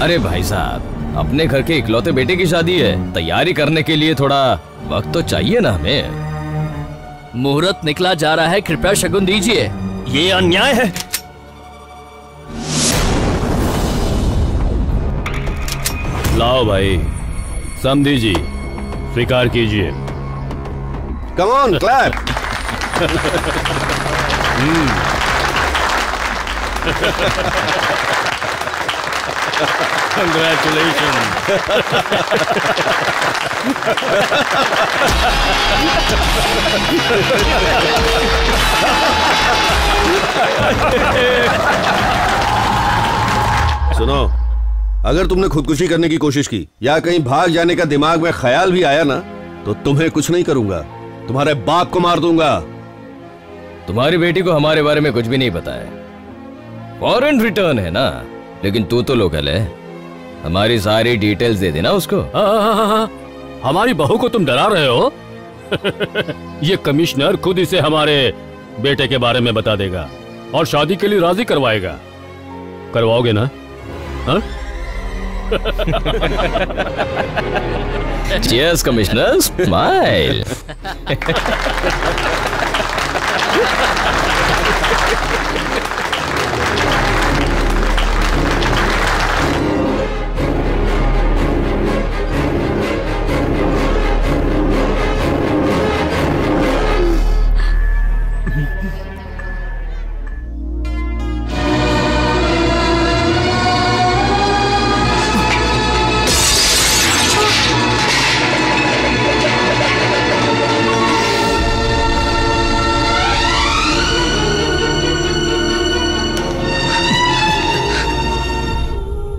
अरे भाई साहब, अपने घर के इकलौते बेटे की शादी है, तैयारी करने के लिए थोड़ा वक्त तो चाहिए ना हमें। मुहूर्त निकला जा रहा है, कृपया शगुन दीजिए। ये अन्याय है। लाओ भाई, समधी जी स्वीकार कीजिए। Come on clap. सुनो, अगर तुमने खुदकुशी करने की कोशिश की या कहीं भाग जाने का दिमाग में ख्याल भी आया ना, तो तुम्हें कुछ नहीं करूंगा, तुम्हारे बाप को मार दूंगा। तुम्हारी बेटी को हमारे बारे में कुछ भी नहीं पता है। फॉरेन रिटर्न है ना, लेकिन तू तो लोकल है। हमारी सारी डिटेल्स दे देना उसको। हमारी बहू को तुम डरा रहे हो? ये कमिश्नर खुद इसे हमारे बेटे के बारे में बता देगा और शादी के लिए राजी करवाएगा। करवाओगे ना? हाँ? Cheers, Commissioner. Smile.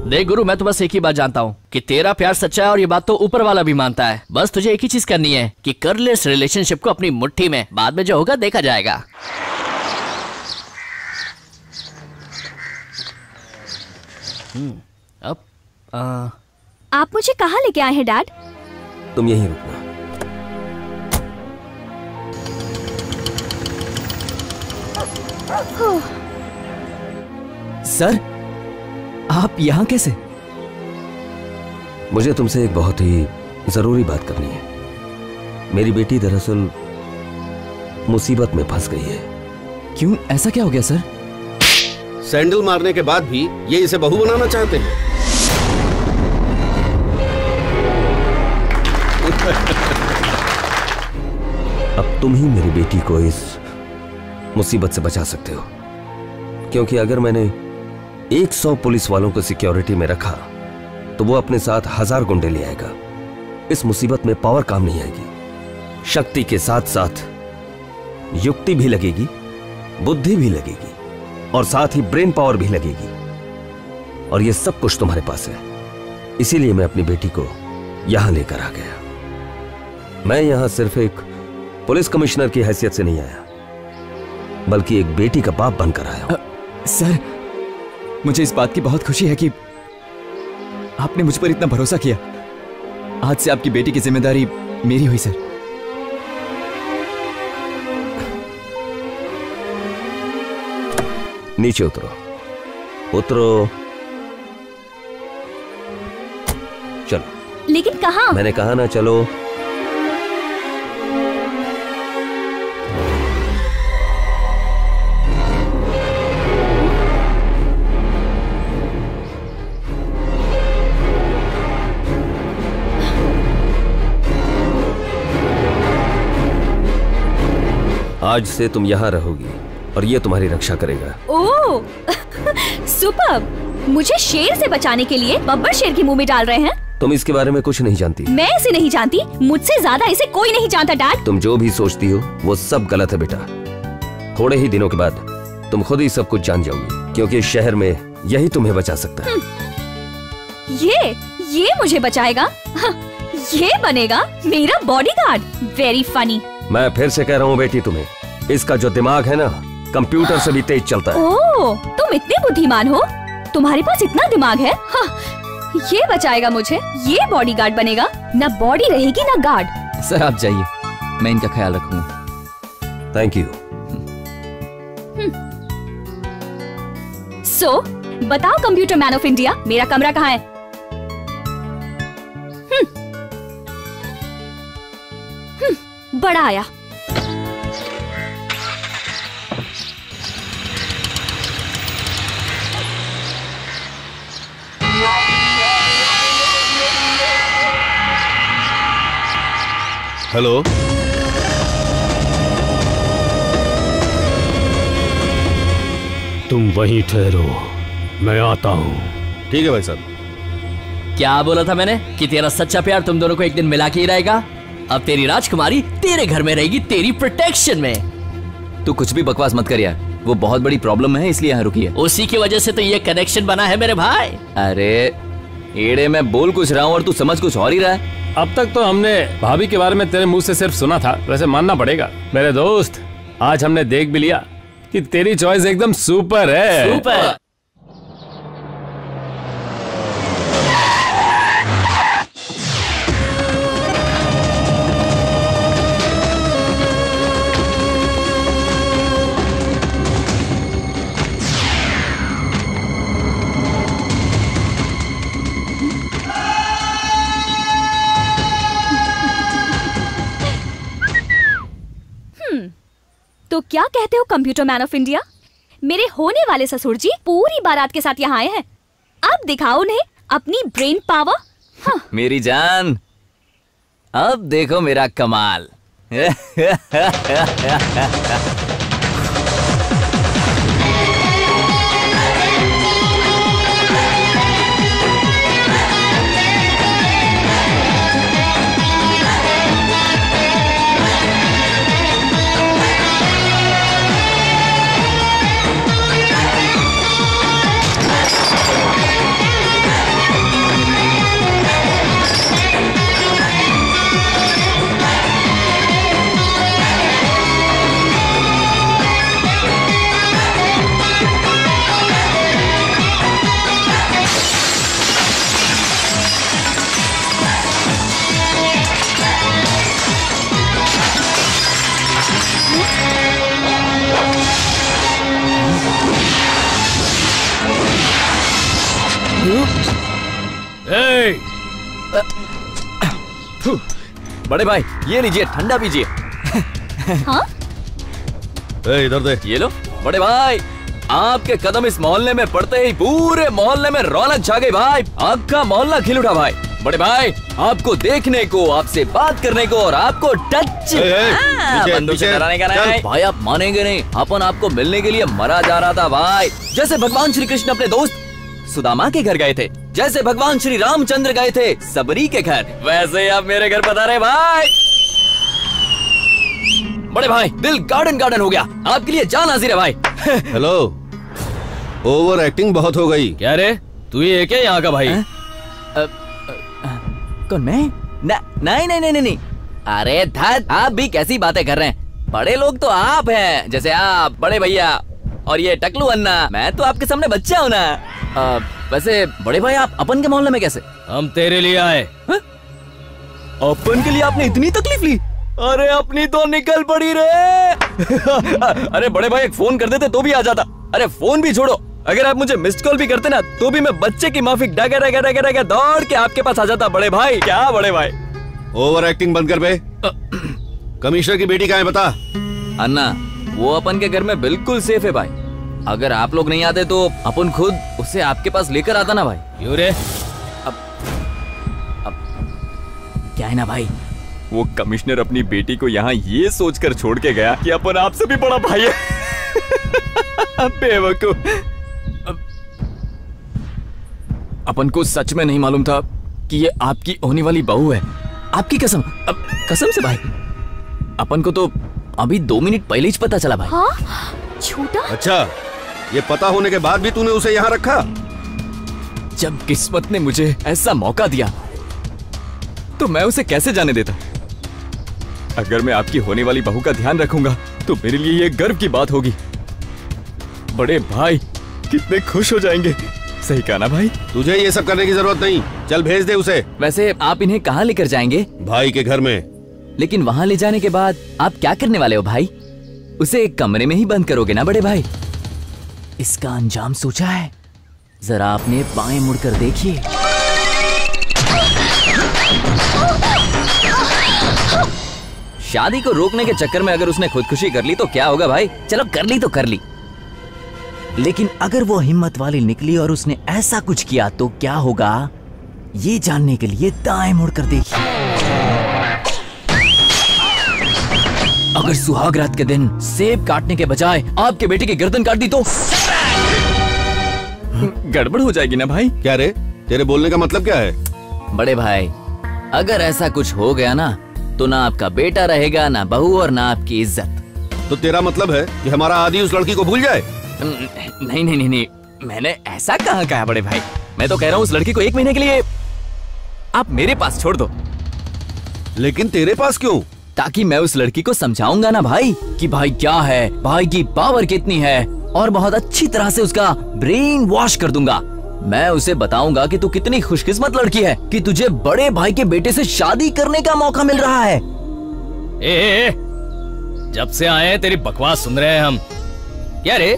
देख गुरु, मैं तो बस एक ही बात जानता हूँ कि तेरा प्यार सच्चा है, और ये बात तो ऊपर वाला भी मानता है। बस तुझे एक ही चीज करनी है कि कर ले इस रिलेशनशिप को अपनी मुट्ठी में, बाद में जो होगा देखा जाएगा। अब आप मुझे कहाँ लेके आए हैं डैड? तुम यहीं रुकना। सर, आप यहाँ कैसे? मुझे तुमसे एक बहुत ही जरूरी बात करनी है। मेरी बेटी दरअसल मुसीबत में फंस गई है। क्यों, ऐसा क्या हो गया सर? सैंडल मारने के बाद भी ये इसे बहू बनाना चाहते हैं। अब तुम ही मेरी बेटी को इस मुसीबत से बचा सकते हो, क्योंकि अगर मैंने 100 पुलिस वालों को सिक्योरिटी में रखा तो वो अपने साथ 1000 गुंडे ले आएगा। इस मुसीबत में पावर काम नहीं आएगी, शक्ति के साथ साथ युक्ति भी लगेगी, बुद्धि भी लगेगी और साथ ही ब्रेन पावर भी लगेगी, और ये सब कुछ तुम्हारे पास है। इसीलिए मैं अपनी बेटी को यहां लेकर आ गया। मैं यहां सिर्फ एक पुलिस कमिश्नर की हैसियत से नहीं आया, बल्कि एक बेटी का बाप बनकर आया। सर, मुझे इस बात की बहुत खुशी है कि आपने मुझ पर इतना भरोसा किया। आज से आपकी बेटी की जिम्मेदारी मेरी हुई सर। नीचे उतरो, उतरो। चलो। लेकिन कहाँ? मैंने कहा ना चलो। आज से तुम यहाँ रहोगी और ये तुम्हारी रक्षा करेगा। ओह, सुपर्ब! मुझे शेर से बचाने के लिए बब्बर शेर के मुंह में डाल रहे हैं। तुम इसके बारे में कुछ नहीं जानती। मैं इसे नहीं जानती, मुझसे ज्यादा इसे कोई नहीं जानता डैड। तुम जो भी सोचती हो वो सब गलत है बेटा। थोड़े ही दिनों के बाद तुम खुद ही सब कुछ जान जाओगी, क्योंकि इस शहर में यही तुम्हें बचा सकता है। ये मुझे बचाएगा? ये बनेगा मेरा बॉडीगार्ड। Very funny. मैं फिर से कह रहा हूँ बेटी, तुम्हें इसका जो दिमाग है ना, कंप्यूटर से भी तेज चलता है। ओह, तुम इतने बुद्धिमान हो, तुम्हारे पास इतना दिमाग है। हाँ, ये बचाएगा मुझे, ये बॉडीगार्ड बनेगा। ना बॉडी रहेगी ना गार्ड। सर आप जाइए, मैं इनका ख्याल रखूंगा। Thank you. सो बताओ कंप्यूटर मैन ऑफ इंडिया, मेरा कमरा कहाँ है? बड़ा आया। हेलो, तुम वहीं ठहरो, मैं आता हूँ। ठीक है भाई साहब। क्या बोला था मैंने कि तेरा सच्चा प्यार तुम दोनों को एक दिन मिला के ही रहेगा। अब तेरी राजकुमारी तेरे घर में रहेगी, तेरी प्रोटेक्शन में। तू कुछ भी बकवास मत कर यार, वो बहुत बड़ी प्रॉब्लम है इसलिए यहाँ रुकी है। उसी की वजह से तो ये कनेक्शन बना है मेरे भाई। अरे एड़े, मैं बोल कुछ रहा हूँ और तू समझ कुछ और ही रहा है। अब तक तो हमने भाभी के बारे में तेरे मुंह से सिर्फ सुना था, वैसे मानना पड़ेगा मेरे दोस्त, आज हमने देख भी लिया कि तेरी चॉइस एकदम सुपर है। सुपर। तो क्या कहते हो कंप्यूटर मैन ऑफ इंडिया? मेरे होने वाले ससुर जी पूरी बारात के साथ यहाँ आए हैं। अब दिखाओ उन्हें अपनी ब्रेन पावर। हाँ। मेरी जान, अब देखो मेरा कमाल। बड़े भाई ये लीजिए, ठंडा पीजिए। हाँ? इधर दे। ये लो बड़े भाई, आपके कदम इस मोहल्ले में पड़ते ही पूरे मोहल्ले में रौनक छा गई भाई। आपका मोहल्ला खिल उठा भाई। बड़े भाई, आपको देखने को, आपसे बात करने को और आपको टच बंदूक से डराने का नहीं भाई। आप मानेंगे नहीं, अपन आपको मिलने के लिए मरा जा रहा था भाई। जैसे भगवान श्री कृष्ण अपने दोस्त सुदामा के घर गए थे, जैसे भगवान श्री रामचंद्र गए थे सबरी के घर, वैसे आप मेरे घर पधारे भाई। बड़े भाई, दिल गार्डन गार्डन हो गया, आपके लिए जान हाजिर है भाई। हेलो, ओवर एक्टिंग बहुत हो गई। क्या रे, तू ही है क्या यहाँ का भाई? कौन मैं? नहीं नहीं नहीं नहीं। अरे धत, आप भी कैसी बातें कर रहे हैं? बड़े लोग तो आप हैं, जैसे आप बड़े भैया और ये टकलू अन्ना। मैं तो आपके सामने बच्चा हूँ ना। वैसे बड़े भाई, आप अपन के मोहल्ले में कैसे? हम तेरे लिए आए। अपन के लिए आपने इतनी तकलीफ ली? अरे अपनी तो निकल पड़ी रे। अरे बड़े भाई, एक फोन कर देते तो भी आ जाता। अरे फोन भी छोड़ो, अगर आप मुझे मिस्ड कॉल भी करते ना तो भी मैं बच्चे की माफिक डगा डगा डगा डगा दौड़ के आपके पास आ जाता। बड़े भाई, क्या बड़े भाई? ओवर एक्टिंग बंद कर बे। कमिश्नर की बेटी कहाँ है बता? अन्ना, वो अपन के घर में बिल्कुल सेफ है भाई। अगर आप लोग नहीं आते तो अपन खुद उसे आपके पास लेकर आता ना भाई। क्यों रे? अब क्या है ना भाई, वो कमिश्नर अपनी बेटी को यहाँ ये सोचकर छोड़ के गया कि अपन आपसे भी बड़ा भाई है। बेवकूफ। अपन को सच में नहीं मालूम था कि ये आपकी होने वाली बहू है। आपकी कसम, कसम से भाई, अपन को तो अभी 2 मिनट पहले ही पता चला भाई। हाँ? झूठा? अच्छा, ये पता होने के बाद भी तूने उसे यहाँ रखा? जब किस्मत ने मुझे ऐसा मौका दिया तो मैं उसे कैसे जाने देता। अगर मैं आपकी होने वाली बहू का ध्यान रखूंगा तो मेरे लिए ये गर्व की बात होगी। बड़े भाई कितने खुश हो जाएंगे। सही कहा ना भाई? तुझे ये सब करने की जरूरत नहीं, चल भेज दे उसे। वैसे आप इन्हें कहाँ लेकर जाएंगे? भाई के घर में। लेकिन वहाँ ले जाने के बाद आप क्या करने वाले हो भाई? उसे एक कमरे में ही बंद करोगे ना बड़े भाई? इसका अंजाम सोचा है? जरा आपने बाएं मुड़कर देखिए। शादी को रोकने के चक्कर में अगर उसने खुदकुशी कर ली तो क्या होगा भाई? चलो कर ली तो कर ली, लेकिन अगर वो हिम्मत वाली निकली और उसने ऐसा कुछ किया तो क्या होगा, ये जानने के लिए दाएं मुड़कर देखिए। अगर सुहाग रात के दिन सेब काटने के बजाय आपके बेटे की गर्दन काट दी तो गड़बड़ हो जाएगी ना भाई? क्या रे, तेरे बोलने का मतलब क्या है? बड़े भाई, अगर ऐसा कुछ हो गया ना तो ना आपका बेटा रहेगा, ना बहू, और ना आपकी इज्जत। तो तेरा मतलब है कि हमारा आदि उस लड़की को भूल जाए? नहीं नहीं नहीं नहीं, मैंने ऐसा कहाँ कहा बड़े भाई। मैं तो कह रहा हूँ उस लड़की को 1 महीने के लिए आप मेरे पास छोड़ दो। लेकिन तेरे पास क्यों? ताकि मैं उस लड़की को समझाऊंगा ना भाई कि भाई क्या है, भाई की पावर कितनी है, और बहुत अच्छी तरह से उसका ब्रेन वॉश कर दूंगा। मैं उसे बताऊंगा कि तू कितनी खुशकिस्मत लड़की है कि तुझे बड़े भाई के बेटे से शादी करने का मौका मिल रहा है। जब से आए हैं तेरी बकवास सुन रहे हैं हम। क्या रे,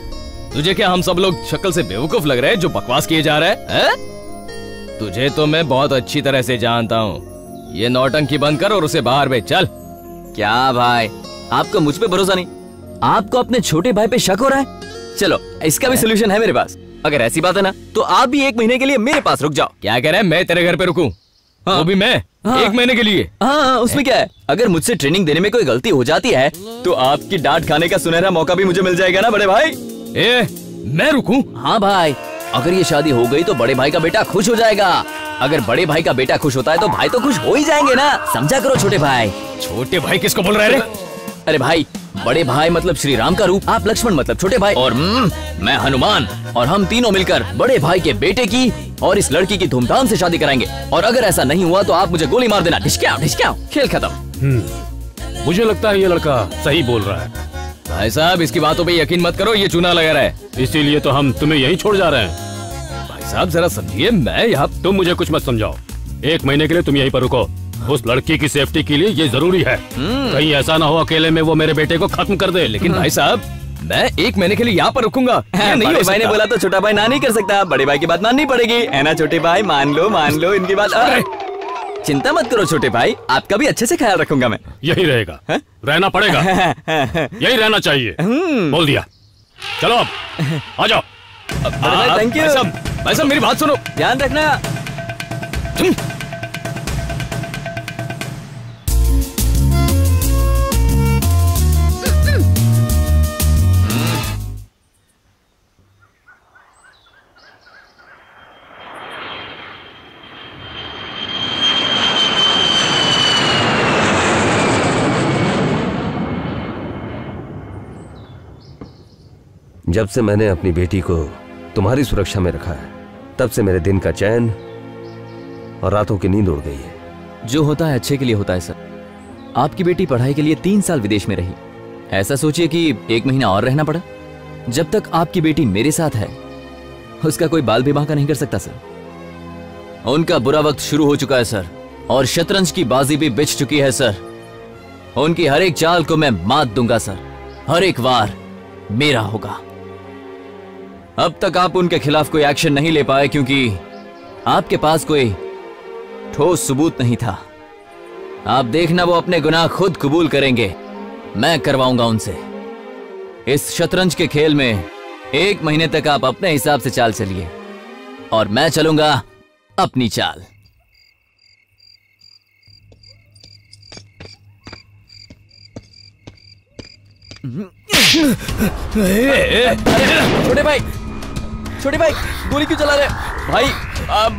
तुझे क्या हम सब लोग शक्ल से बेवकूफ लग रहे हैं जो बकवास किए जा रहे हैं? तुझे तो मैं बहुत अच्छी तरह से जानता हूँ। ये नौटंकी बंद कर और उसे बाहर भेज। चल। क्या भाई, आपको मुझ पे भरोसा नहीं? आपको अपने छोटे भाई पे शक हो रहा है? चलो, इसका भी सोल्यूशन है मेरे पास। अगर ऐसी बात है ना तो आप भी 1 महीने के लिए मेरे पास रुक जाओ। क्या कह रहे हैं, मैं तेरे घर पे रुकूं? हाँ। वो भी मैं? हाँ। 1 महीने के लिए? हाँ, उसमें क्या है? अगर मुझसे ट्रेनिंग देने में कोई गलती हो जाती है तो आपकी डांट खाने का सुनहरा मौका भी मुझे मिल जाएगा ना बड़े भाई? मैं रुकूं? हाँ भाई, अगर ये शादी हो गई तो बड़े भाई का बेटा खुश हो जाएगा। अगर बड़े भाई का बेटा खुश होता है तो भाई तो खुश हो ही जाएंगे ना। समझा करो छोटे भाई। छोटे भाई किसको बोल रहे रे? अरे भाई, बड़े भाई मतलब श्री राम का रूप, आप लक्ष्मण मतलब छोटे भाई, और मैं हनुमान, और हम तीनों मिलकर बड़े भाई के बेटे की और इस लड़की की धूमधाम से शादी कराएंगे। और अगर ऐसा नहीं हुआ तो आप मुझे गोली मार देना। ढिशक्याओ ढिशक्याओ, खेल खत्म। मुझे लगता है ये लड़का सही बोल रहा है। भाई साहब, इसकी बातों पे यकीन मत करो, ये चूना लगा रहा है। इसीलिए तो हम तुम्हें यहीं छोड़ जा रहे हैं। भाई साहब जरा समझिए, मैं यहाँ। तुम मुझे कुछ मत समझाओ। 1 महीने के लिए तुम यहीं पर रुको। उस लड़की की सेफ्टी के लिए ये जरूरी है। कहीं ऐसा ना हो अकेले में वो मेरे बेटे को खत्म कर दे। लेकिन भाई साहब, मैं 1 महीने के लिए यहाँ पर रुकूंगा। बड़े भाई ने बोला तो छोटा भाई ना नहीं कर सकता। बड़े भाई की बात माननी पड़ेगी, है ना छोटे भाई? मान लो इनकी बात। चिंता मत करो छोटे भाई, आपका भी अच्छे से ख्याल रखूंगा मैं। यही रहेगा। रहना पड़ेगा। यही रहना चाहिए। बोल दिया। चलो अब आ जाओ। Thank you. भाई साहब मेरी बात सुनो, ध्यान रखना। जब से मैंने अपनी बेटी को तुम्हारी सुरक्षा में रखा है तब से मेरे दिन का चैन और रातों की नींद उड़ गई है। जो होता है अच्छे के लिए होता है सर। आपकी बेटी पढ़ाई के लिए 3 साल विदेश में रही। ऐसा सोचिए कि 1 महीना और रहना पड़ा। जब तक आपकी बेटी मेरे साथ है उसका कोई बाल विवाह का नहीं कर सकता सर। उनका बुरा वक्त शुरू हो चुका है सर, और शतरंज की बाजी भी बिछ चुकी है सर। उनकी हर एक चाल को मैं मात दूंगा सर। हर एक वार मेरा होगा। अब तक आप उनके खिलाफ कोई एक्शन नहीं ले पाए क्योंकि आपके पास कोई ठोस सबूत नहीं था। आप देखना वो अपने गुनाह खुद कबूल करेंगे। मैं करवाऊंगा उनसे। इस शतरंज के खेल में 1 महीने तक आप अपने हिसाब से चाल चलिए और मैं चलूंगा अपनी चाल। छोटे भाई गोली क्यों चला रहे भाई?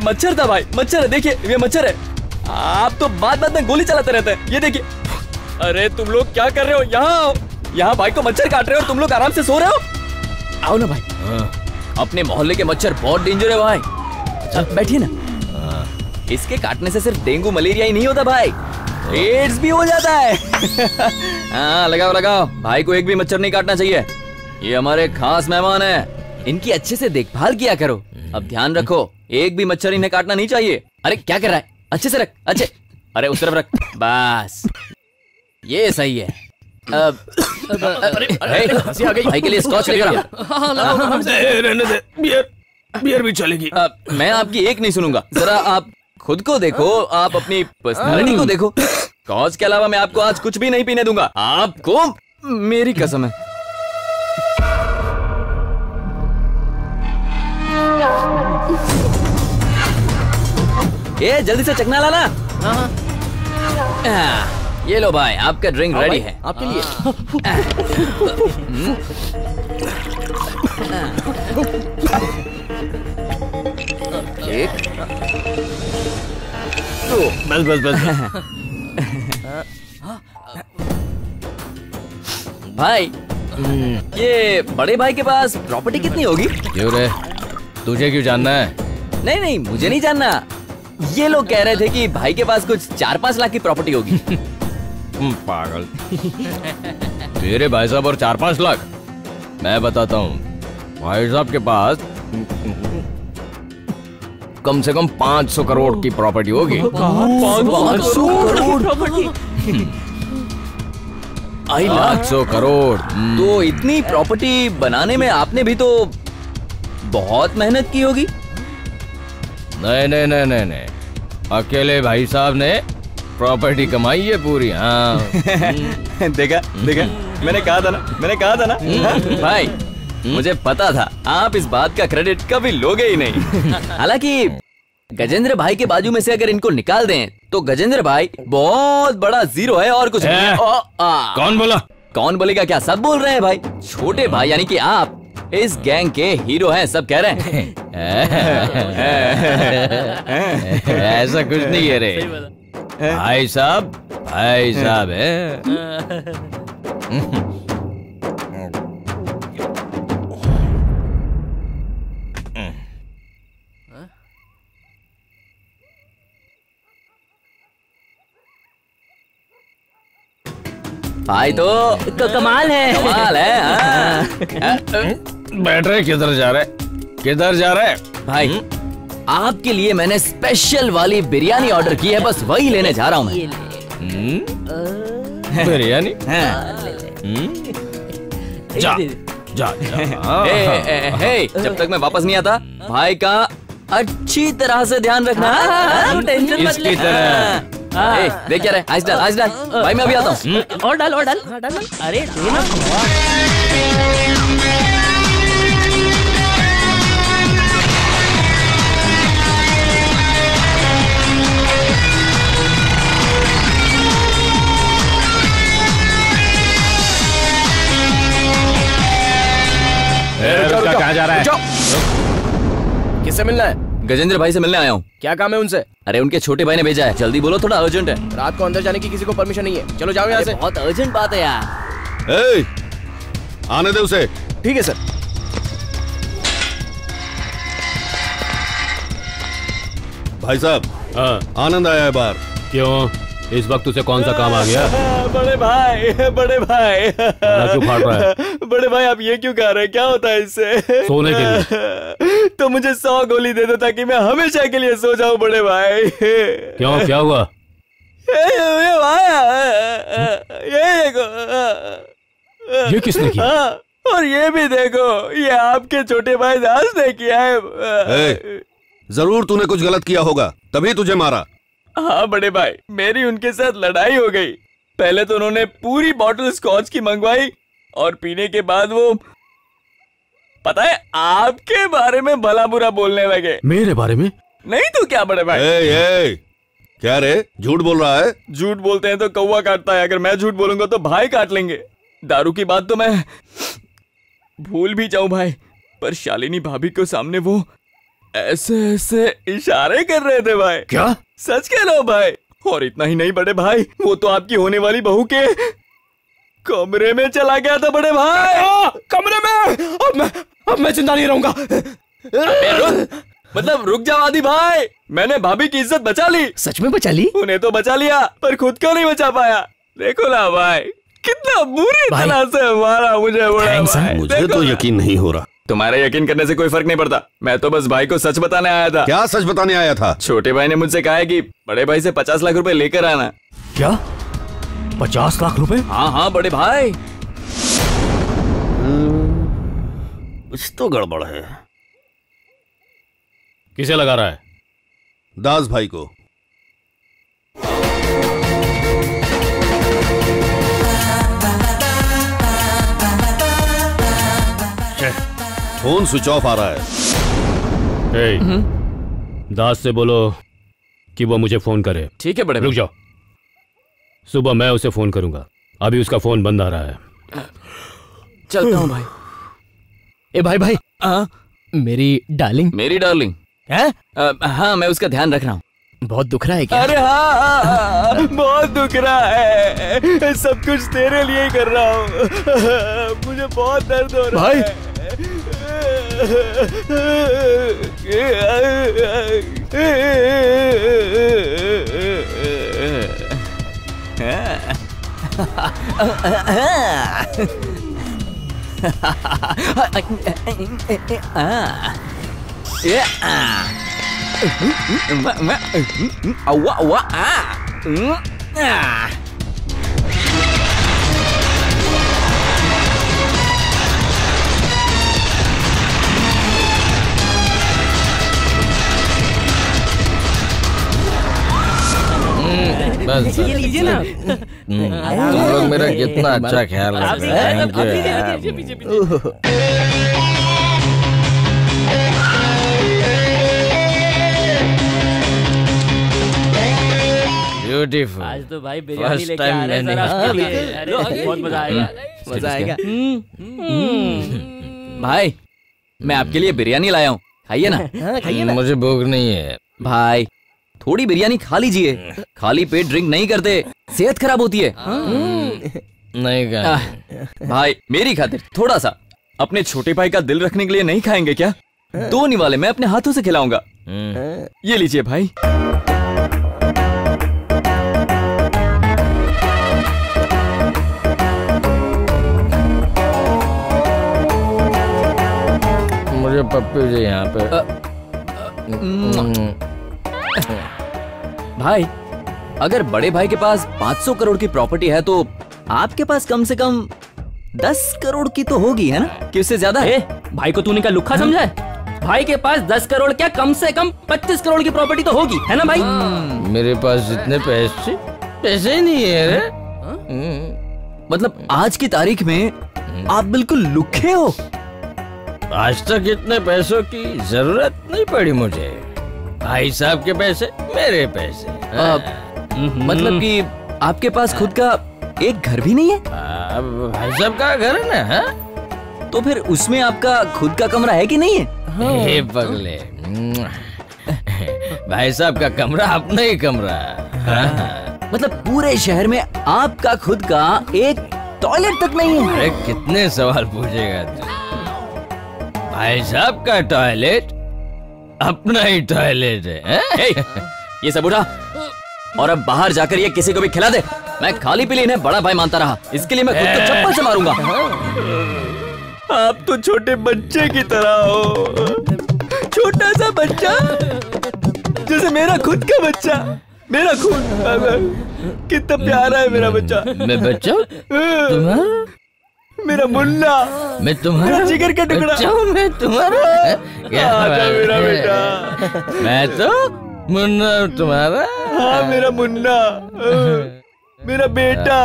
मच्छर था भाई, मच्छर है। देखिए ये मच्छर है। आप तो बात बात में गोली चलाते रहते हैं। ये देखिए। अरे तुम लोग क्या कर रहे हो? यहाँ आओ। यहाँ भाई को मच्छर काट रहे हो और तुम लोग आराम से सो रहे हो। आओ ना भाई। अपने मोहल्ले के मच्छर बहुत डेंजर है भाई। बैठिए ना। इसके काटने से सिर्फ डेंगू मलेरिया ही नहीं होता भाई, एड्स भी हो जाता है। हाँ लगाओ लगाओ। भाई को एक भी मच्छर नहीं काटना चाहिए। ये हमारे खास मेहमान हैं। इनकी अच्छे से देखभाल किया करो। अब ध्यान रखो, एक भी मच्छर इन्हें काटना नहीं चाहिए। अरे क्या कर रहा है? अच्छे से रख। अच्छे। अरे उस तरफ रख। बस ये सही है। अब हंसी आ गई। भाई के लिए स्कॉच लेकर आ। रहने दे, बियर भी चलेगी। मैं आपकी एक नहीं सुनूंगा, जरा आप खुद को देखो, आप अपनी पर्सनालिटी को देखो। स्कॉच के अलावा मैं आपको आज कुछ भी नहीं पीने दूंगा, आपको मेरी कसम है। ये जल्दी से चखना लाना। ये लो भाई, आपका ड्रिंक रेडी है। आपके लिए। एक, दो, बस बस बस। भाई ये बड़े भाई के पास प्रॉपर्टी कितनी होगी? क्यों रे, तुझे क्यों जानना है? नहीं नहीं, मुझे नहीं जानना। ये लोग कह रहे थे कि भाई के पास कुछ 4-5 लाख की प्रॉपर्टी होगी। पागल। मेरे भाई साहब और 4-5 लाख? मैं बताता हूँ, भाई साहब के पास कम से कम 500 करोड़ की प्रॉपर्टी होगी। 500 करोड़ प्रॉपर्टी? 500 करोड़। तो इतनी प्रॉपर्टी बनाने में आपने भी तो बहुत मेहनत की होगी। नहीं नहीं नहीं नहीं नहीं, अकेले भाई साहब ने प्रॉपर्टी कमाई है पूरी। हाँ। देखा देखा, मैंने कहा था ना। भाई मुझे पता था आप इस बात का क्रेडिट कभी लोगे ही नहीं। हालांकि गजेंद्र भाई के बाजू में से अगर इनको निकाल दें तो गजेंद्र भाई बहुत बड़ा जीरो है और कुछ नहीं। कौन बोला? कौन बोलेगा क्या, सब बोल रहे हैं भाई। छोटे भाई यानी कि आप इस गैंग के हीरो हैं, सब कह रहे हैं। ऐसा कुछ नहीं है रे भाई साहब है। भाई तो कमाल है। कमाल है। बैठ रहे, किधर जा रहे? भाई आपके लिए मैंने स्पेशल वाली बिरयानी ऑर्डर की है, बस वही लेने जा रहा हूँ मैं। बिरयानी? जा। जब तक मैं वापस नहीं आता भाई का अच्छी तरह से ध्यान रखना। टेंशन मत ले। देख क्या रहे, आज डाल भाई, मैं अभी आता हूँ। और डाल। अरे कहाँ जा रहा है? किससे मिलना है? गजेंद्र भाई से मिलने आया हूँ। क्या काम है उनसे? अरे उनके छोटे भाई ने भेजा है, जल्दी बोलो, थोड़ा अर्जेंट है। रात को अंदर जाने की किसी को परमिशन नहीं है, चलो जाओ यहाँ से। बहुत अर्जेंट बात है यार। आने दे उसे। ठीक है सर। भाई साहब, आनंद आया है बाहर। क्यों, इस वक्त उसे कौन सा काम आ गया? बड़े भाई क्यों फाड़ रहा है? बड़े भाई आप ये क्यों कह रहे हैं, क्या होता है इससे? सोने के लिए। तो मुझे 100 गोली दे दो ताकि मैं हमेशा के लिए सो जाऊं बड़े भाई। क्यों, क्या हुआ? ये देखो। ये किसने किया? और ये भी देखो, ये आपके छोटे भाई दास ने किया है। जरूर तूने कुछ गलत किया होगा, तभी तुझे मारा। हाँ बड़े भाई, मेरी उनके साथ लड़ाई हो गई। पहले तो उन्होंने पूरी बॉटल स्कॉच की मंगवाई और पीने के बाद वो, पता है, आपके बारे में भला बुरा बोलने लगे। मेरे बारे में? नहीं तो क्या बड़े भाई। क्या रे, झूठ बोल रहा है? झूठ बोलते हैं तो कौवा काटता है, अगर मैं झूठ बोलूंगा तो भाई काट लेंगे। दारू की बात तो मैं भूल भी जाऊं भाई, पर शालिनी भाभी के सामने वो ऐसे ऐसे इशारे कर रहे थे भाई। क्या? सच कह रहा हूं भाई। और इतना ही नहीं बड़े भाई, वो तो आपकी होने वाली बहू के कमरे में चला गया था बड़े भाई। कमरे में? अब मैं जिंदा नहीं रहूंगा। मतलब रुक जाओ आदि भाई, मैंने भाभी की इज्जत बचा ली। सच में बचा ली? उन्हें तो बचा लिया पर खुद को नहीं बचा पाया। देखो ना भाई, कितना बुरी तरह से मारा मुझे बड़ा भाई। मुझे तो यकीन नहीं हो रहा। तुम्हारे यकीन करने से कोई फर्क नहीं पड़ता, मैं तो बस भाई को सच बताने आया था। क्या सच बताने आया था? छोटे भाई ने मुझसे कहा है कि बड़े भाई से 50 लाख रुपए लेकर आना। क्या? 50 लाख रुपए? हाँ हाँ बड़े भाई, कुछ तो गड़बड़ है। किसे लगा रहा है? दास भाई को। फोन स्विच ऑफ आ रहा है। दास से बोलो कि वो मुझे फोन करे। ठीक है बड़े। रुक जाओ, सुबह मैं उसे फोन करूंगा। अभी उसका फोन बंद आ रहा है। चलता हूँ भाई। ए भाई भाई, मेरी डार्लिंग। मेरी डार्लिंग है? हाँ, मैं उसका ध्यान रख रहा हूँ। बहुत दुख रहा है क्या? अरे हाँ, बहुत दुख रहा है। सब कुछ तेरे लिए ही कर रहा हूँ। मुझे बहुत दर्द हो रहा है बस ये लीजिए ना। तुम लोग मेरा कितना अच्छा ख्याल रखते हैं। ब्यूटीफुल। आज तो भाई बिरयानी लेके आ रहे हैं सर आपके लिए। बहुत मजा आएगा। मजा आएगा। भाई, मैं आपके लिए बिरयानी लाया हूँ, खाइए ना। खाइए ना। मुझे भूख नहीं है भाई, थोड़ी बिरयानी खा लीजिए। खाली पेट ड्रिंक नहीं करते, सेहत खराब होती है। नहीं खा। भाई, मेरी खातिर थोड़ा सा अपने छोटे भाई का दिल रखने के लिए नहीं खाएंगे क्या? 2 निवाले मैं अपने हाथों से खिलाऊंगा। ये लीजिए भाई। मुझे पप्पी जी यहाँ पे। भाई, अगर बड़े भाई के पास 500 करोड़ की प्रॉपर्टी है तो आपके पास कम से कम 10 करोड़ की तो होगी, है ना? कि उससे ज्यादा है? भाई को तूने क्या लुक्खा समझा है? भाई के पास 10 करोड़ क्या, कम से कम 25 करोड़ की प्रॉपर्टी तो होगी, है ना भाई? मेरे पास जितने पैसे ही नहीं है रे। मतलब आज की तारीख में आप बिल्कुल लुक्खे हो। आज तक इतने पैसों की जरूरत नहीं पड़ी मुझे। भाई साहब के पैसे, मेरे पैसे। मतलब कि आपके पास खुद का एक घर भी नहीं है? भाई साहब का घर है ना। तो फिर उसमें आपका खुद का कमरा है कि नहीं है? हे पगले, भाई साहब का कमरा अपना ही कमरा। मतलब पूरे शहर में आपका खुद का एक टॉयलेट तक नहीं है? अरे कितने सवाल पूछेगा तू? भाई साहब का टॉयलेट अपना ही टॉयलेट है। ये सब उठा और अब बाहर जाकर ये किसी को भी खिला दे। मैं खाली पीली इन्हें बड़ा भाई मानता रहा, इसके लिए मैं खुद को चप्पल से मारूंगा। आप तो छोटे बच्चे की तरह हो। छोटा सा बच्चा, जैसे मेरा खुद का बच्चा। मेरा खून, कितना प्यारा है मेरा बच्चा। मैं बच्चा? तुम्हारा? मेरा मुन्ना, मैं तुम्हारा जिगर का टुकड़ा। मैं तुम्हारा? आजा मेरा बेटा। मैं तो मुन्ना तुम्हारा। हाँ मेरा मुन्ना, मेरा बेटा,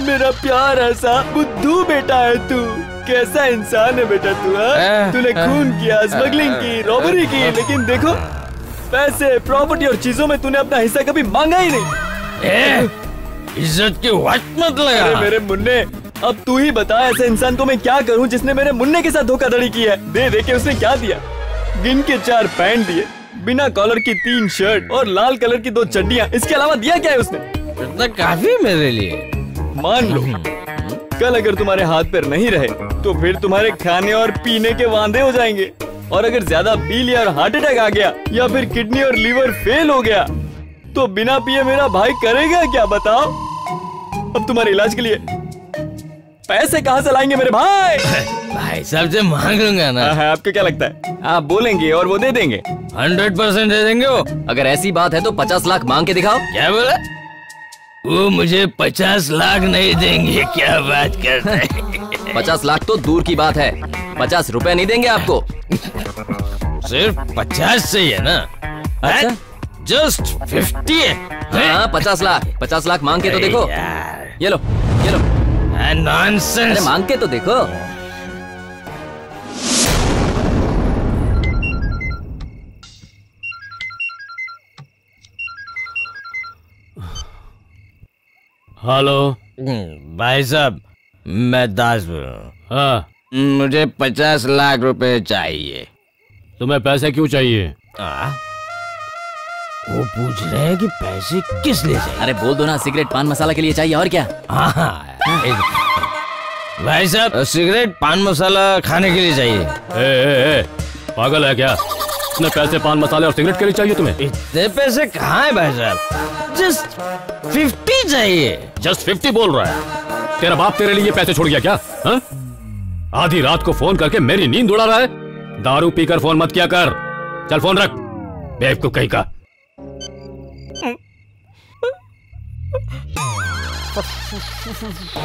मेरा प्यारा सा बुद्धू बेटा है तू। कैसा इंसान है बेटा तू। तूने खून किया, स्मगलिंग की, रॉबरी की, लेकिन देखो पैसे, प्रॉपर्टी और चीजों में तूने अपना हिस्सा कभी मांगा ही नहीं। इज्जत की वाट मत लगा। अरे मेरे मुन्ने, अब तू ही बता ऐसे इंसान को मैं क्या करूं जिसने मेरे मुन्ने के साथ धोखाधड़ी की है। दे दे के उसने क्या दिया? गिन के 4 पैंट दिए, बिना कॉलर की 3 शर्ट और लाल कलर की 2 चड्डियां। इसके अलावा दिया क्या है उसने? इतना काफी मेरे लिए। मान लो कल अगर तुम्हारे हाथ पैर नहीं रहे तो फिर तुम्हारे खाने और पीने के वांदे हो जाएंगे। और अगर ज्यादा पी लिया और हार्ट अटैक आ गया या फिर किडनी और लीवर फेल हो गया तो बिना पिए मेरा भाई करेगा क्या बताओ? अब तुम्हारे इलाज के लिए पैसे कहाँ से लाएंगे मेरे भाई? भाई साहब से मांग लूंगा ना। आपको क्या लगता है आप बोलेंगे और वो दे देंगे? 100% दे देंगे वो। अगर ऐसी बात है तो 50 लाख मांग के दिखाओ। क्या बोला? वो मुझे 50 लाख नहीं देंगे। क्या बात करते हैं? 50 लाख तो दूर की बात है, 50 रुपए नहीं देंगे आपको। सिर्फ 50 चाहिए ना? अच्छा, जस्ट 50 है। हाँ 50 लाख मांग के तो देखो। ये लो नॉनसेंस। अरे मांग के तो देखो। हेलो भाई साहब, मैं दास बोल रहा हूँ। हाँ, मुझे 50 लाख रुपए चाहिए। तुम्हें पैसे क्यों चाहिए? वो पूछ रहे हैं कि पैसे किस लिए चाहिए। अरे बोल दो ना, सिगरेट पान मसाला के लिए चाहिए, और क्या? भाई साहब, सिगरेट पान मसाला खाने के लिए चाहिए। ए, पागल है क्या? इतने पैसे पान मसाले और सिगरेट के लिए चाहिए तुम्हें? इतने पैसे कहाँ है भाई साहब? जस्ट 50 चाहिए। जस्ट 50 बोल रहा है? तेरा बाप तेरे लिए पैसे छोड़ गया क्या? हा? आधी रात को फोन करके मेरी नींद उड़ा रहा है। दारू पीकर फोन मत किया कर। चल फोन रख, बेवकूफ कहीं का।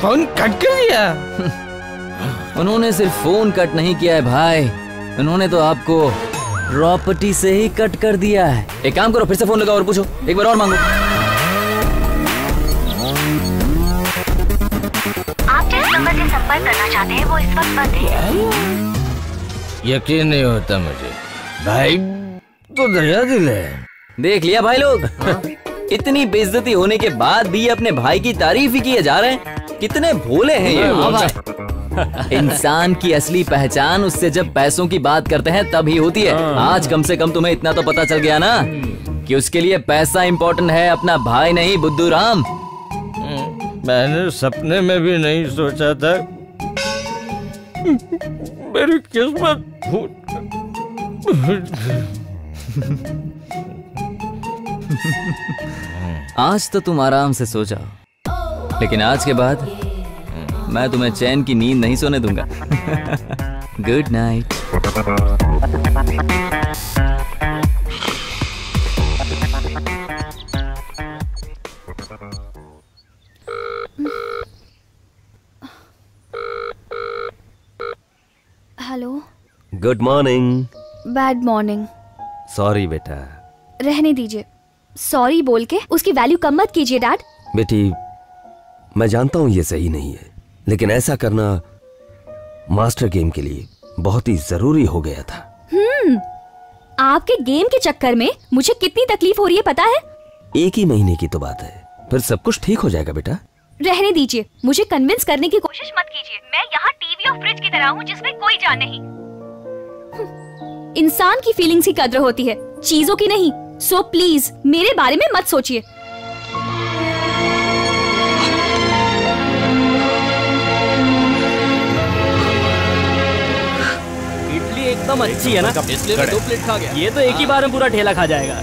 फोन कट कर दिया। उन्होंने सिर्फ फोन कट नहीं किया है भाई, उन्होंने तो आपको प्रॉपर्टी से ही कट कर दिया है। एक काम करो, फिर से फोन लगाओ और पूछो, एक बार और मांगो। आप जिस नंबर से संपर्क करना चाहते हैं वो इस वक्त बंद है। यकीन नहीं होता मुझे। भाई तो दरिया दिल है। देख लिया भाई लोग, इतनी बेइज्जती होने के बाद भी अपने भाई की तारीफ ही किए जा रहे हैं। कितने भोले हैं ये। इंसान की असली पहचान उससे जब पैसों की बात करते हैं तब ही होती है। आज कम से कम तुम्हें इतना तो पता चल गया ना कि उसके लिए पैसा इम्पोर्टेंट है, अपना भाई नहीं। बुद्धू राम, मैंने सपने में भी नहीं सोचा था मेरी किस्मत आज तो तुम आराम से सो जाओ, लेकिन आज के बाद मैं तुम्हें चैन की नींद नहीं सोने दूंगा। Good night. Hello. Good morning. Bad morning. Sorry बेटा। रहने दीजिए, सॉरी बोल के उसकी वैल्यू कम मत कीजिए डैड। बेटी, मैं जानता हूं ये सही नहीं है, लेकिन ऐसा करना मास्टर गेम के लिए बहुत ही जरूरी हो गया था। आपके गेम के चक्कर में मुझे कितनी तकलीफ हो रही है पता है? एक ही महीने की तो बात है, फिर सब कुछ ठीक हो जाएगा बेटा। रहने दीजिए, मुझे कन्विंस करने की कोशिश मत कीजिए। मैं यहाँ टीवी और फ्रिज की तरह हूँ जिसमें कोई जान नहीं। इंसान की फीलिंग्स की कद्र होती है, चीजों की नहीं। सो प्लीज मेरे बारे में मत सोचिए। इडली एकदम अच्छी है ना, इसलिए मैं 2 प्लेट खा गया। ये तो एक ही बार में पूरा ठेला खा जाएगा।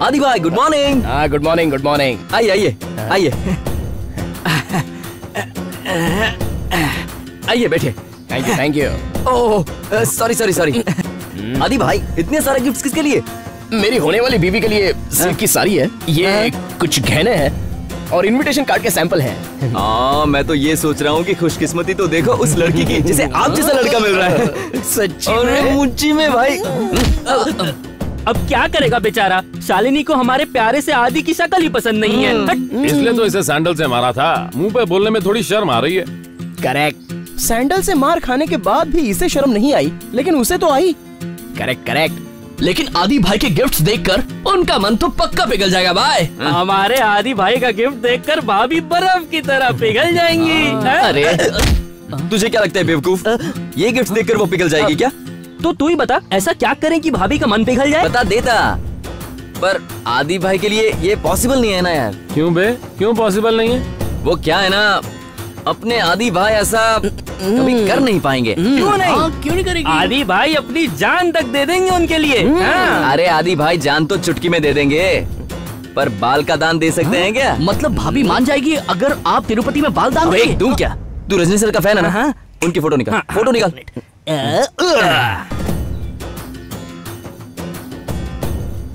आदि भाई गुड मॉर्निंग। हाँ गुड मॉर्निंग, गुड मॉर्निंग। आइए आइए आइए आइए बैठे। Thank you thank you. Oh sorry sorry sorry. आदि भाई इतने सारे गिफ्ट्स किसके लिए? मेरी होने वाली बीवी के लिए सिल्क की साड़ी है, ये कुछ गहने हैं और इनविटेशन कार्ड के सैंपल हैं। हाँ मैं तो ये सोच रहा हूँ कि खुशकिस्मती तो देखो उस लड़की की जिसे आप जैसा लड़का मिल रहा है। सच्ची में? मुझी में भाई। अब क्या करेगा बेचारा, शालिनी को हमारे प्यारे से आदि की शक्ल ही पसंद नहीं है। इसलिए तो इसे सैंडल से मारा था। मुंह पे बोलने में थोड़ी शर्म आ रही है। करेक्ट। सैंडल से मार खाने के बाद भी इसे शर्म नहीं आई, लेकिन उसे तो आई। Correct correct. लेकिन आदि भाई के गिफ्ट्स देखकर उनका मन तो पक्का पिघल जाएगा भाई। हमारे आदि भाई का गिफ्ट देखकर भाभी बर्फ की तरह पिघल जाएंगी। अरे तुझे क्या लगता है बेवकूफ, ये गिफ्ट देखकर वो पिघल जाएगी क्या? तो तू ही बता, ऐसा क्या करें कि भाभी का मन पिघल जाए? बता देता, पर आदि भाई के लिए ये पॉसिबल नहीं है ना यार। क्यों बे, क्यों पॉसिबल नहीं है? वो क्या है ना, अपने आदि भाई ऐसा कभी कर नहीं पाएंगे। क्यों नहीं? क्यों नहीं करेगी? आदि भाई अपनी जान तक दे देंगे उनके लिए। अरे आदि भाई जान तो चुटकी में दे देंगे, पर बाल का दान दे सकते हैं क्या? मतलब भाभी मान जाएगी अगर आप तिरुपति में बाल दान देंगे? दूं क्या? तू रजनी सर का फैन है ना? उनकी फोटो निकाल, फोटो निकाल।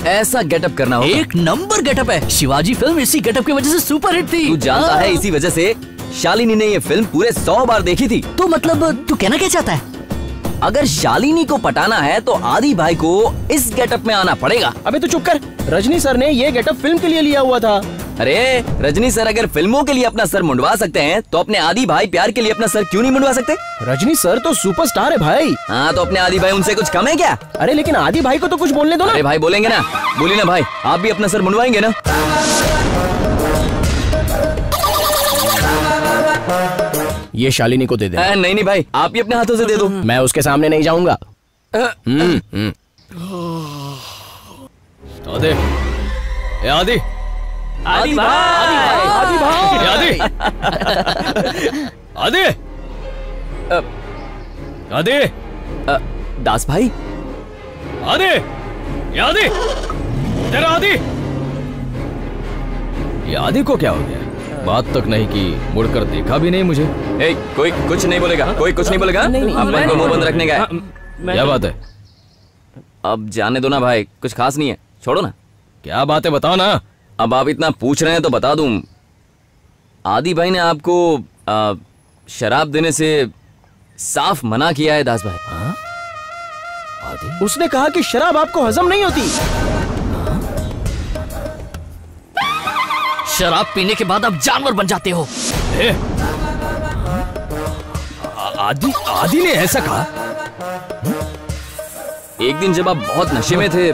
ऐसा गेटअप करना होगा। एक नंबर गेटअप है। शिवाजी फिल्म इसी गेटअप की वजह से सुपर हिट थी। तू जानता है इसी वजह से शालिनी ने ये फिल्म पूरे 100 बार देखी थी। तो मतलब तू कहना क्या चाहता है? अगर शालिनी को पटाना है तो आदि भाई को इस गेटअप में आना पड़ेगा। अबे तू चुप कर, रजनी सर ने ये गेटअप फिल्म के लिए लिया हुआ था। अरे रजनी सर अगर फिल्मों के लिए अपना सर मुंडवा सकते हैं तो अपने आदि भाई प्यार के लिए अपना सर क्यों नहीं मुंडवा सकते? रजनी सर तो सुपरस्टार है भाई। हाँ तो अपने आदि भाई उनसे कुछ कम है क्या? अरे लेकिन आदि भाई को तो कुछ बोलने दो ना। अरे भाई बोलेंगे ना, बोली ना भाई, आप भी अपना सर मुंडवाएंगे ना? ये शालिनी को दे दे। नहीं नहीं भाई, आप ही अपने हाथों से दे दो। मैं उसके सामने नहीं जाऊंगा। आदि, ए आदि, आदि भाई, आदि भाई, आदि, आदि, आदि, दास भाई, आदि, आदि, तेरा आदि, ये आदि को क्या हो गया? बात तक नहीं की, मुड़कर देखा भी नहीं मुझे। ए, कोई कुछ नहीं बोलेगा, कोई कुछ नहीं बोलेगा। अपन को मुंह बंद रखने का है। क्या बात है? अब जाने दो ना भाई, कुछ खास नहीं है, छोड़ो ना। क्या बात है बताओ ना। अब आप इतना पूछ रहे हैं तो बता दूं, आदि भाई ने आपको शराब देने से साफ मना किया है दास भाई। हाँ? आदि? उसने कहा कि शराब आपको हजम नहीं होती। शराब पीने के बाद आप जानवर बन जाते हो। आदि ने ऐसा कहा? एक दिन जब आप बहुत नशे में थे,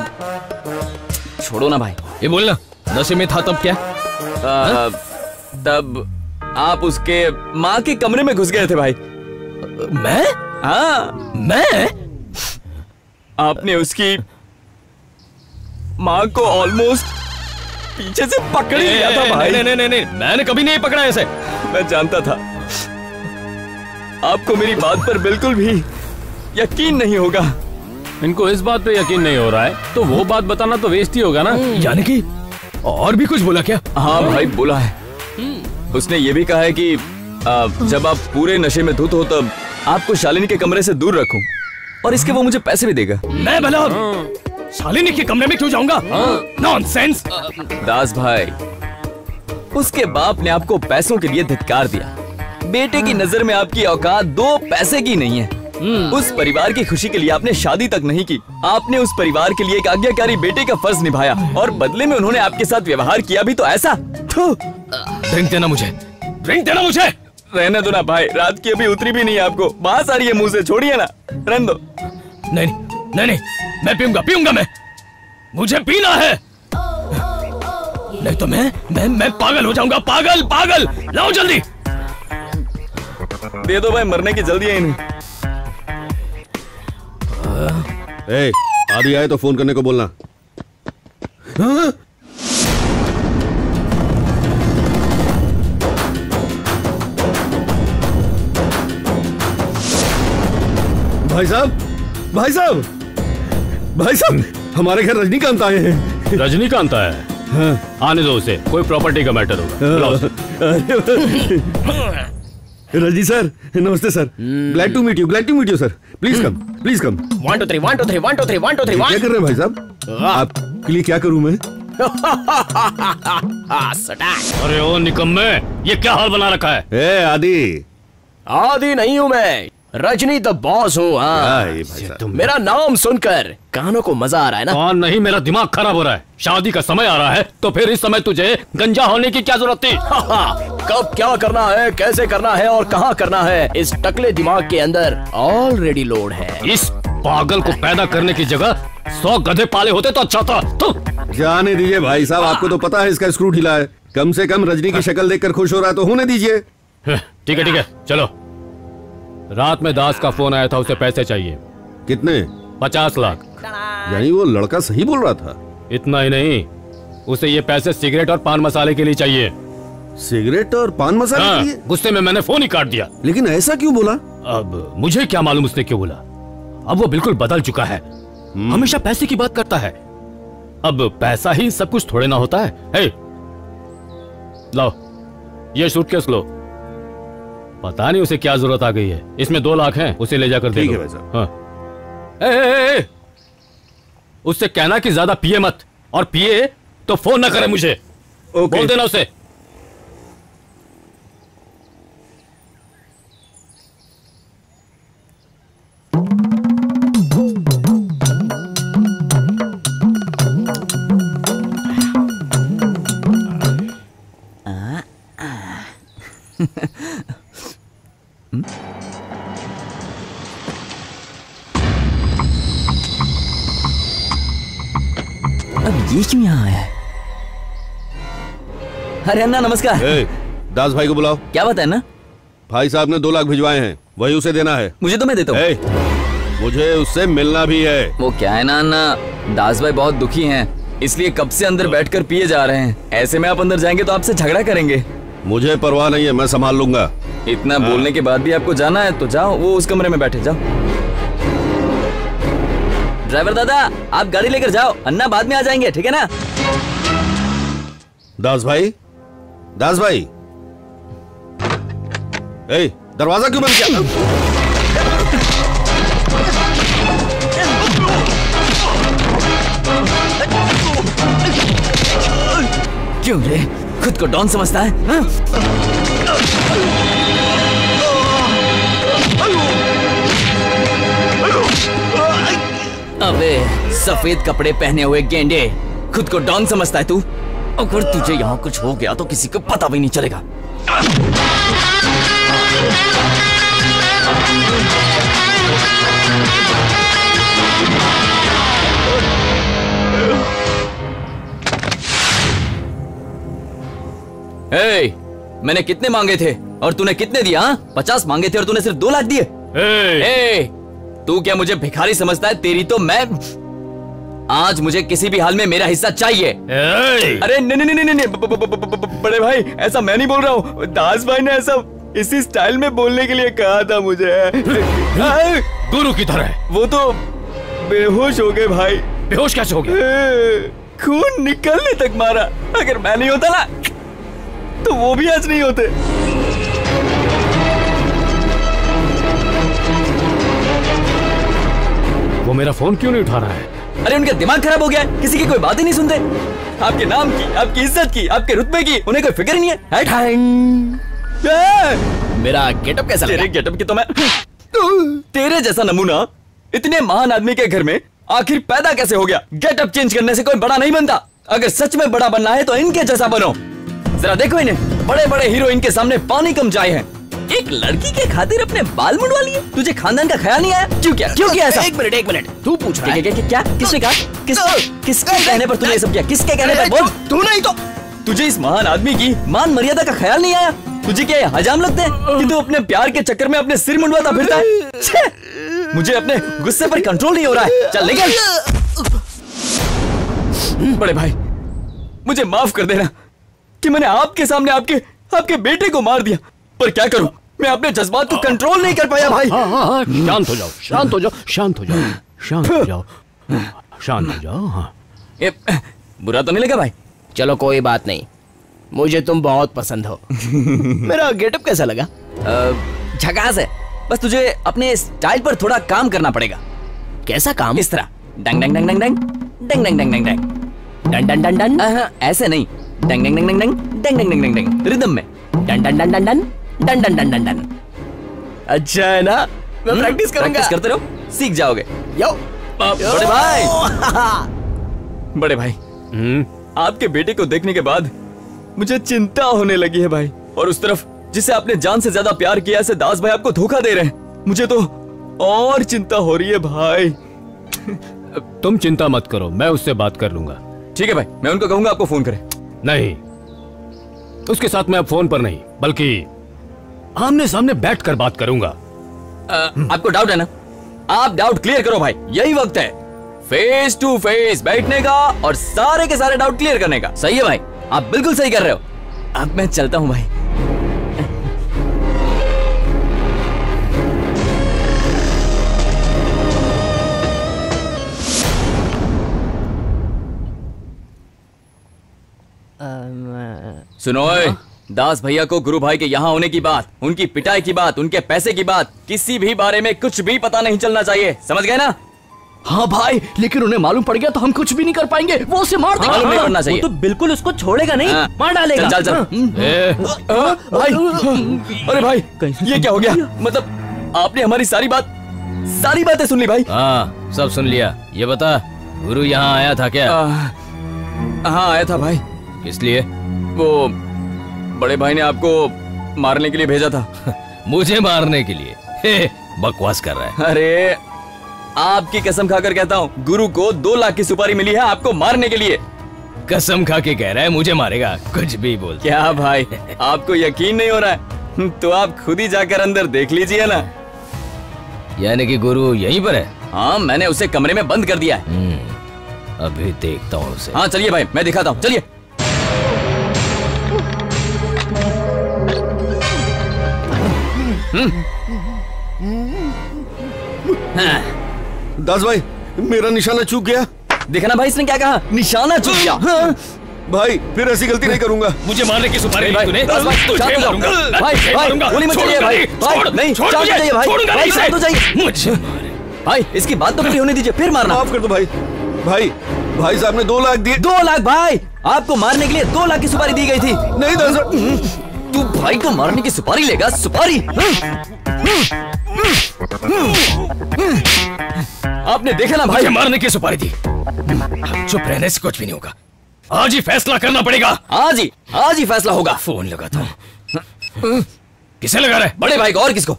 छोड़ो ना भाई। ये बोलना, नशे में था तब क्या? तब आप उसके माँ के कमरे में घुस गए थे भाई। मैं? हाँ मैं? आपने उसकी माँ को ऑलमोस्ट पीछे से पकड़ लिया था भाई। नहीं, मैंने कभी नहीं पकड़ा ऐसे। मैं जानता था आपको मेरी बात पर बिल्कुल भी यकीन नहीं होगा। इनको इस बात पे यकीन नहीं हो रहा है तो वो बात बताना तो वेस्ट ही होगा ना। यानी कि और भी कुछ बोला क्या? हाँ भाई बोला है। उसने ये भी कहा है कि जब आप पूरे नशे में धुत हो तब आपको शालिनी के कमरे से दूर रखूं, और इसके वो मुझे पैसे भी देगा। मैं भला शालिनी के कमरे में क्यों जाऊंगा? नॉनसेंस। दास भाई, उसके बाप ने आपको पैसों के लिए धिक्कार दिया। बेटे की नजर में आपकी औकात 2 पैसे की नहीं है। उस परिवार की खुशी के लिए आपने शादी तक नहीं की। आपने उस परिवार के लिए एक आज्ञाकारी बेटे का फर्ज निभाया, और बदले में उन्होंने आपके साथ व्यवहार किया भी तो ऐसा। ड्रिंक देना मुझे, ड्रिंक देना मुझे। रहने दो ना भाई, रात की अभी उतरी भी नहीं है आपको, बात आ रही है मुंह से, छोड़िए ना, रहने दो। नहीं, मैं पीऊंगा मैं। मुझे पीना है, नहीं तो मैं पागल हो जाऊंगा। पागल, लाओ जल्दी। दे दो भाई, मरने की जल्दी है इन्हें। आदि आए तो फोन करने को बोलना। हाँ? भाई साहब, हमारे घर रजनीकांत आए हैं। रजनीकांत आया है? हाँ। आने दो उसे, कोई प्रॉपर्टी का मैटर होगा। रजनी सर, नमस्ते sir. Glad to meet you sir. Please come. 1 2 3 1 2 3 1 2 3 1 2 3 1। क्या कर रहे हैं भाई साहब? आपके लिए क्या करूं मैं? अरे ओ निकम्मे, ये क्या हाल बना रखा है? ए आदि नहीं हूँ मैं, रजनी द बॉस हूँ। मेरा नाम सुनकर कानों को मजा आ रहा है ना? और नहीं, मेरा दिमाग खराब हो रहा है। शादी का समय आ रहा है तो फिर इस समय तुझे गंजा होने की क्या जरूरत थी? कब क्या करना है, कैसे करना है और कहाँ करना है, इस टकले दिमाग के अंदर ऑलरेडी लोड है। इस पागल को पैदा करने की जगह 100 गधे पाले होते तो अच्छा था। जाने दीजिए भाई साहब, आपको तो पता है इसका स्क्रू ढीला है। कम से कम रजनी की शक्ल देखकर खुश हो रहा है तो होने दीजिए। ठीक है, चलो। रात में दास का फोन आया था, उसे पैसे चाहिए। कितने? 50 लाख। यानी वो लड़का सही बोल रहा था? इतना ही नहीं, उसे ये पैसे सिगरेट और पान मसाले के लिए चाहिए। सिगरेट और पान मसाले के लिए? गुस्से में मैंने फोन ही काट दिया। लेकिन ऐसा क्यों बोला? अब मुझे क्या मालूम उसने क्यों बोला। अब वो बिल्कुल बदल चुका है, हमेशा पैसे की बात करता है। अब पैसा ही सब कुछ थोड़े ना होता है। हे, लो ये सूटकेस लो। पता नहीं उसे क्या जरूरत आ गई है। इसमें 2 लाख हैं, उसे ले जाकर दे दो। ठीक है भाई साहब। हाँ। उससे कहना कि ज्यादा पिए मत, और पिए तो फोन ना करे मुझे। बोल देना उसे। अब ये क्यों यहाँ आया है? अरे अन्ना नमस्कार। दास भाई को बुलाओ। क्या बात है ना? भाई साहब ने 2 लाख भिजवाए हैं, वही उसे देना है। मुझे तो मैं देता हूँ। मुझे उससे मिलना भी है। वो क्या है ना अन्ना, दास भाई बहुत दुखी हैं, इसलिए कब से अंदर बैठकर पिए जा रहे हैं। ऐसे में आप अंदर जाएंगे तो आपसे झगड़ा करेंगे। मुझे परवाह नहीं है, मैं संभाल लूंगा। इतना बोलने के बाद भी आपको जाना है तो जाओ, वो उस कमरे में बैठे, जाओ। ड्राइवर दादा आप गाड़ी लेकर जाओ, अन्ना बाद में आ जाएंगे, ठीक है ना? दास भाई, दास भाई, दरवाजा क्यों बंद किया? क्यों रे, खुद को डॉन समझता है? हाँ? अबे सफेद कपड़े पहने हुए गेंडे, खुद को डॉन समझता है तू? अगर तुझे यहाँ कुछ हो गया तो किसी को पता भी नहीं चलेगा। मैंने कितने मांगे थे और तूने कितने दिया? 50 मांगे थे और तूने सिर्फ 2 लाख दिए। तू क्या मुझे भिखारी समझता है? तेरी तो मैं आज मुझे किसी भी हाल में मेरा हिस्सा चाहिए। अरे नहीं, बड़े भाई ऐसा मैं नहीं बोल रहा हूँ। दास भाई ने ऐसा इसी स्टाइल में बोलने के लिए कहा था मुझे। गुरु की तरह। वो तो बेहोश हो गए भाई। बेहोश कैसे हो गए? खून निकलने तक मारा। अगर मैं नहीं होता ना तो वो भी आज नहीं होते। वो मेरा फोन क्यों नहीं उठा रहा है? अरे उनका दिमाग खराब हो गया है, किसी की कोई बात ही नहीं सुनते। आपके नाम की, आपकी इज्जत की, आपके रुतबे की उन्हें कोई फिक्र ही नहीं है। मेरा गेटअप कैसा लगा? तेरे गेटअप की तो मैं तेरे जैसा नमूना इतने महान आदमी के घर में आखिर पैदा कैसे हो गया? गेटअप चेंज करने से कोई बड़ा नहीं बनता। अगर सच में बड़ा बनना है तो इनके जैसा बनो। जरा देखो इन्हें, बड़े बड़े हीरो इनके सामने पानी कम जाए हैं। एक लड़की के खातिर अपने बाल मुंडवा लिए। तुझे खानदान का ख्याल नहीं आया? क्यों किया ऐसा? एक मिनट, तू पूछ रहा है? क्या? किसने कहा? किसके कहने पर तूने ये सब किया? किसके कहने पर? बोल। तू नहीं तो तुझे इस महान आदमी की मान मर्यादा का ख्याल नहीं आया? तुझे क्या हजाम लगते हैं कि तू अपने प्यार के चक्कर में अपने सिर मुंडवाता फिरता है? मुझे अपने गुस्से पर कंट्रोल नहीं हो रहा है। चल निकल। बड़े भाई मुझे माफ कर देना कि मैंने आपके सामने आपके बेटे को मार दिया, पर क्या करूं, मैं अपने जज्बात को कंट्रोल नहीं कर पाया भाई। शांत हो जाओ, शांत हो जाओ, शांत हो जाओ, शांत हो जाओ, शांत हो जाओ। हाँ। बुरा तो नहीं लगा भाई? चलो कोई बात नहीं, मुझे तुम बहुत पसंद हो। मेरा गेटअप कैसा लगा? झकास है, बस तुझे अपने स्टाइल पर थोड़ा काम करना पड़ेगा। कैसा काम? इस तरह डंग डंग डंग डंग डंग डंग डंग डंग डंग डंग डंग डंग डंग। ऐसे नहीं, डंग डंग डंग डंग डंग डंग डंग डंग डंग रिदम में। डंग डंग डंग डंग डंग डंग डंग डंग डंग। अच्छा है ना? मैं प्रैक्टिस करूंगा। प्रैक्टिस करते रहो, सीख जाओगे। यो बड़े भाई, बड़े भाई, आपके बेटे को देखने के बाद मुझे चिंता होने लगी है भाई। और उस तरफ जिसे आपने जान से ज्यादा प्यार किया, ऐसे दास भाई आपको धोखा दे रहे हैं। मुझे तो और चिंता हो रही है भाई। तुम चिंता मत करो, मैं उससे बात कर लूंगा। ठीक है भाई, मैं उनको कहूंगा आपको फोन करें। नहीं, उसके साथ मैं अब फोन पर नहीं बल्कि आमने सामने बैठकर बात करूंगा। आपको डाउट है ना? आप डाउट क्लियर करो भाई, यही वक्त है फेस टू फेस बैठने का और सारे के सारे डाउट क्लियर करने का। सही है भाई, आप बिल्कुल सही कर रहे हो। अब मैं चलता हूं भाई। सुनो दास भैया को गुरु भाई के यहाँ होने की बात, उनकी पिटाई की बात, उनके पैसे की बात, किसी भी बारे में कुछ भी पता नहीं चलना चाहिए, समझ गए ना? हाँ भाई, लेकिन उन्हें मालूम पड़ गया तो हम कुछ भी नहीं कर पाएंगे। वो उसे मार देगा। मालूम नहीं पड़ना चाहिए। वो तो बिल्कुल उसको छोड़ेगा नहीं, मार डालेगा। चल चल भाई, अरे भाई ये क्या हो गया? मतलब आपने हमारी सारी बातें सुन ली भाई? हाँ, सब सुन लिया। ये बता, गुरु यहाँ आया था क्या? हाँ आया था भाई। किस लिए? वो बड़े भाई ने आपको मारने के लिए भेजा था। मुझे मारने के लिए? बकवास कर रहा है। अरे आपकी कसम खाकर कहता हूँ, गुरु को 2 लाख की सुपारी मिली है आपको मारने के लिए। कसम खा के कह रहा है मुझे मारेगा? कुछ भी बोल। क्या भाई, आपको यकीन नहीं हो रहा है तो आप खुद ही जाकर अंदर देख लीजिए ना। यानी कि गुरु यहीं पर है? हाँ, मैंने उसे कमरे में बंद कर दिया है। अभी देखता हूँ उसे। हाँ चलिए भाई, मैं दिखाता हूँ, चलिए। दास भाई, मेरा निशाना चूक गया। देखा ना भाई, इसने क्या कहा? निशाना चूक गया। भाई फिर ऐसी गलती नहीं करूंगा। मुझे मारने की सुपारी दी तूने? तुझे मारूंगा। भाई गोली मत चलिए भाई। भाई नहीं, चाकू चाहिए भाई। भाई चाकू चाहिए मुझे। भाई इसकी बात तो पूरी होने दीजिए, फिर मारना। माफ कर दो भाई। भाई साहब ने 2 लाख दिए। 2 लाख भाई? आपको मारने के लिए 2 लाख की सुपारी दी गई थी। नहीं दास, तू भाई को मारने की सुपारी लेगा? सुपारी? आपने देखा ना भाई, मारने की सुपारी दी। चुप रहने से कुछ भी नहीं होगा। आज ही फैसला करना पड़ेगा। आज ही फैसला होगा। फोन लगाता हूँ। किसे लगा रहा है? बड़े भाई को। और किसको?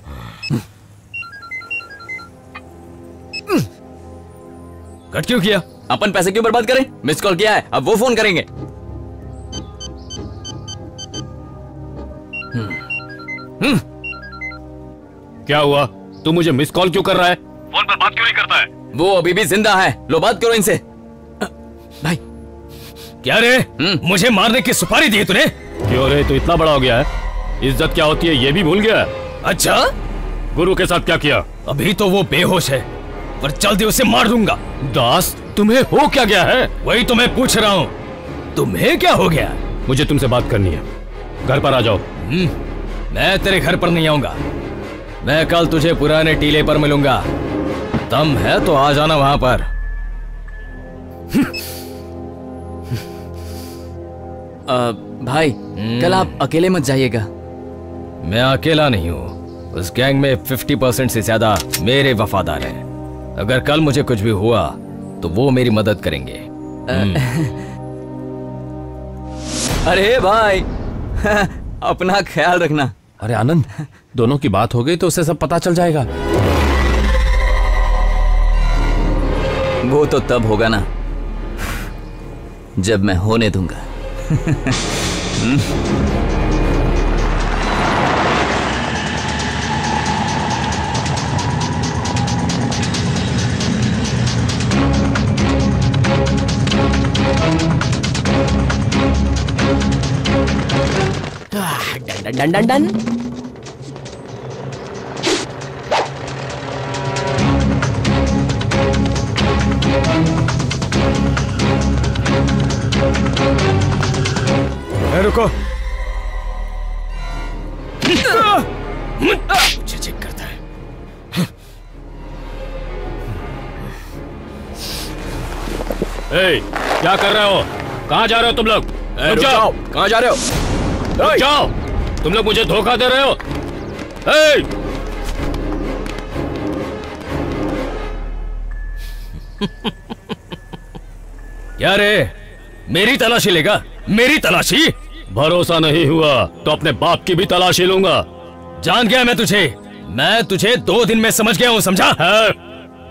कट क्यों किया? अपन पैसे क्यों बर्बाद करें? मिस कॉल किया है, अब वो फोन करेंगे। क्या हुआ? तू मुझे मिस कॉल क्यों कर रहा है? फोन पर बात क्यों नहीं करता है? वो अभी भी जिंदा है। लो बात करो इनसे। भाई क्या रे, मुझे मारने की सुपारी दी तूने? क्यों रे, तू इतना बड़ा हो गया है, इज्जत क्या होती है ये भी भूल गया? अच्छा, गुरु के साथ क्या किया? अभी तो वो बेहोश है, पर जल्दी उसे मार दूंगा। दास, तुम्हें हो क्या गया है? वही तो मैं पूछ रहा हूँ, तुम्हें क्या हो गया? मुझे तुमसे बात करनी है, घर पर आ जाओ। मैं तेरे घर पर नहीं आऊंगा। मैं कल तुझे पुराने टीले पर मिलूंगा। दम है तो आ जाना वहां पर। भाई कल आप अकेले मत जाइएगा। मैं अकेला नहीं हूँ, उस गैंग में 50% से ज्यादा मेरे वफादार हैं। अगर कल मुझे कुछ भी हुआ तो वो मेरी मदद करेंगे। अरे भाई अपना ख्याल रखना। अरे आनंद, दोनों की बात हो गई तो उसे सब पता चल जाएगा। वो तो तब होगा ना जब मैं होने दूंगा। Done done done. रुको, मुझे चेक करता है। क्या कर रहे हो? कहाँ जा रहे हो तुम लोग? रुक जाओ। कहाँ जा रहे हो? रुक जाओ, तुम लोग मुझे धोखा दे रहे हो। क्या रे, मेरी तलाशी लेगा? मेरी तलाशी? भरोसा नहीं हुआ तो अपने बाप की भी तलाशी लूंगा। जान गया मैं तुझे। मैं तुझे 2 दिन में समझ गया हूँ, समझा?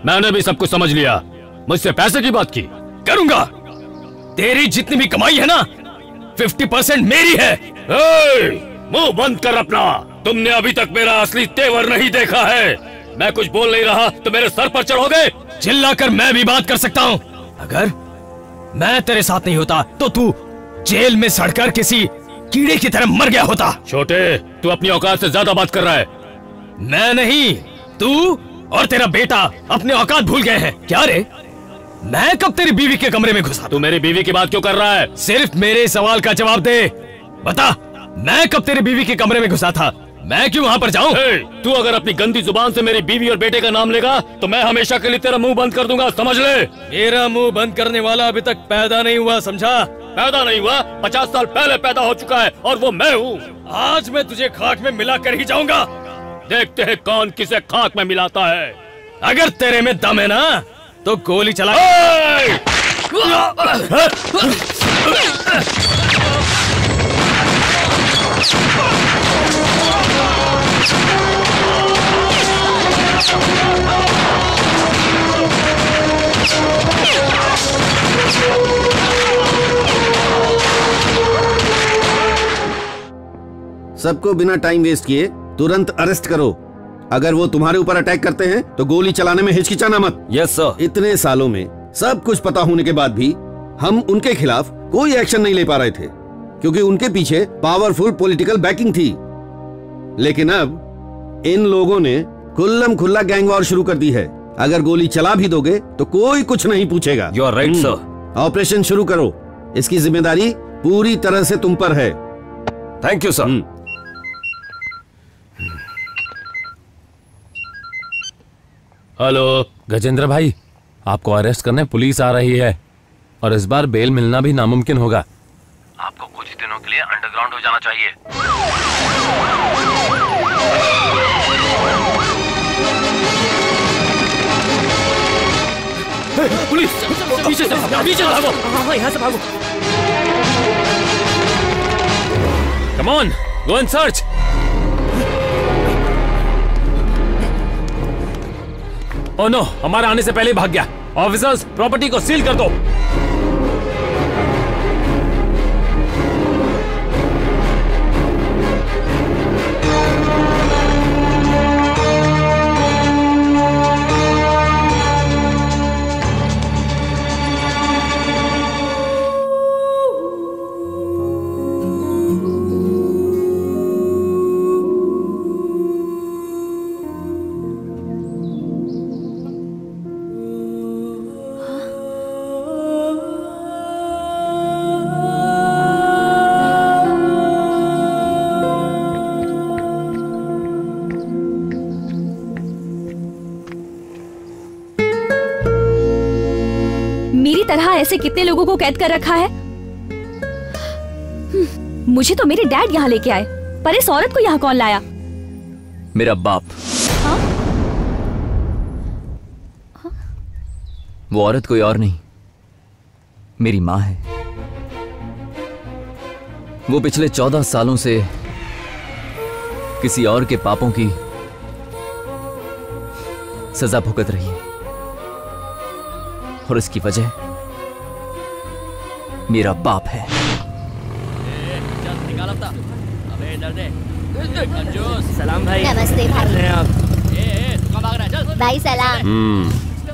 मैंने भी सब कुछ समझ लिया। मुझसे पैसे की बात की? करूंगा। तेरी जितनी भी कमाई है ना, 50% मेरी है। मुंह बंद कर अपना। तुमने अभी तक मेरा असली तेवर नहीं देखा है। मैं कुछ बोल नहीं रहा तो मेरे सर पर चढ़ोगे? चिल्लाकर मैं भी बात कर सकता हूँ। अगर मैं तेरे साथ नहीं होता तो तू जेल में सड़कर किसी कीड़े की तरह मर गया होता। छोटे, तू अपनी औकात से ज्यादा बात कर रहा है। मैं नहीं, तू और तेरा बेटा अपने औकात भूल गए हैं। क्या रे, मैं कब तेरी बीवी के कमरे में घुसा? तू मेरी बीवी की बात क्यों कर रहा है? सिर्फ मेरे सवाल का जवाब दे। बता, मैं कब तेरी बीवी के कमरे में घुसा था? मैं क्यों वहाँ पर जाऊँ? तू अगर अपनी गंदी जुबान से मेरी बीवी और बेटे का नाम लेगा तो मैं हमेशा के लिए तेरा मुंह बंद कर दूंगा, समझ ले। मेरा मुंह बंद करने वाला अभी तक पैदा नहीं हुआ, समझा? पैदा नहीं हुआ? 50 साल पहले पैदा हो चुका है और वो मैं हूँ। आज मैं तुझे खाक में मिला कर ही जाऊंगा। देखते हैं कौन किसे खाक में मिलाता है। अगर तेरे में दम है ना तो गोली चला। सबको बिना टाइम वेस्ट किए तुरंत अरेस्ट करो। अगर वो तुम्हारे ऊपर अटैक करते हैं तो गोली चलाने में हिचकिचाना मत। Yes sir. इतने सालों में सब कुछ पता होने के बाद भी हम उनके खिलाफ कोई एक्शन नहीं ले पा रहे थे क्योंकि उनके पीछे पावरफुल पॉलिटिकल बैकिंग थी। लेकिन अब इन लोगों ने खुल्लम खुल्ला गैंग वॉर शुरू कर दी है। अगर गोली चला भी दोगे तो कोई कुछ नहीं पूछेगा। You are right sir. Operation शुरू करो, इसकी जिम्मेदारी पूरी तरह से तुम पर है। Thank you sir. Hello Gajendra भाई, आपको अरेस्ट करने पुलिस आ रही है और इस बार बेल मिलना भी नामुमकिन होगा। आपको कुछ दिनों के लिए अंडरग्राउंड हो जाना चाहिए। पुलिस पीछे से भागो। हाँ, यहाँ से भागो। Come on, go and search. Oh no, हमारे आने से पहले भाग गया। ऑफिसर्स, प्रॉपर्टी को सील कर दो। ऐसे कितने लोगों को कैद कर रखा है। मुझे तो मेरे डैड यहाँ लेके आए, पर इस औरत को यहाँ कौन लाया? मेरा बाप। हाँ? वो औरत कोई और नहीं, मेरी माँ है। वो पिछले 14 सालों से किसी और के पापों की सजा भुगत रही है और इसकी वजह मेरा बाप है। सलाम भाई। नमस्ते भाई। भाई सलाम।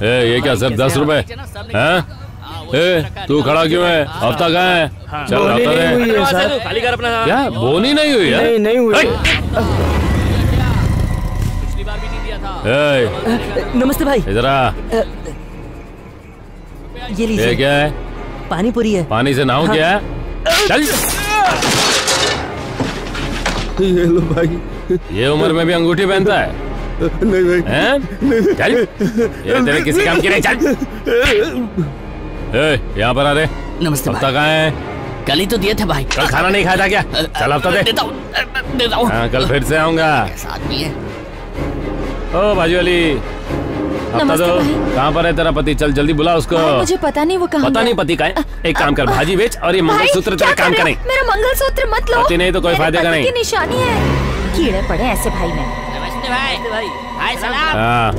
ये क्या सर 10 रुपए हैं? तू खड़ा क्यों है? हफ्ता कहाँ है? चल हफ्ता दे। खाली कर अपना। क्या बोनी नहीं हुई है? नहीं हुई। पिछली बार भी नहीं दिया था। नमस्ते भाई। इधर आ। ये लीजिए। ये क्या है? पानी पूरी है। पानी से नहाऊं क्या? चल। ये लो भाई। ये उम्र में भी अंगूठी पहनता है? नहीं भाई। हैं? चल। ये तेरे किसी काम की नहीं। चल। यहाँ पर आ रे। नमस्ते हफ्ता कहाँ है? कल ही तो दिए थे भाई। कल खाना नहीं खाया था क्या? चल हफ्ता दे। देता हूँ। हाँ, कल फिर से आऊंगा। आदमी है। ओ भाजी वाली, हफ्ता दो। कहाँ पर है तेरा पति? चल जल्दी बुला उसको। मुझे पता नहीं वो कहाँ पता नहीं पति का है। एक काम कर, भाजी बेच और ये मंगलसूत्र तेरे काम करें। मेरा मंगलसूत्र मत लो। पति नहीं तो कोई फायदे का नहीं। निशानी है। कीड़े पड़े ऐसे भाई में। नमस्ते भाई। हाय सलाम। हाँ।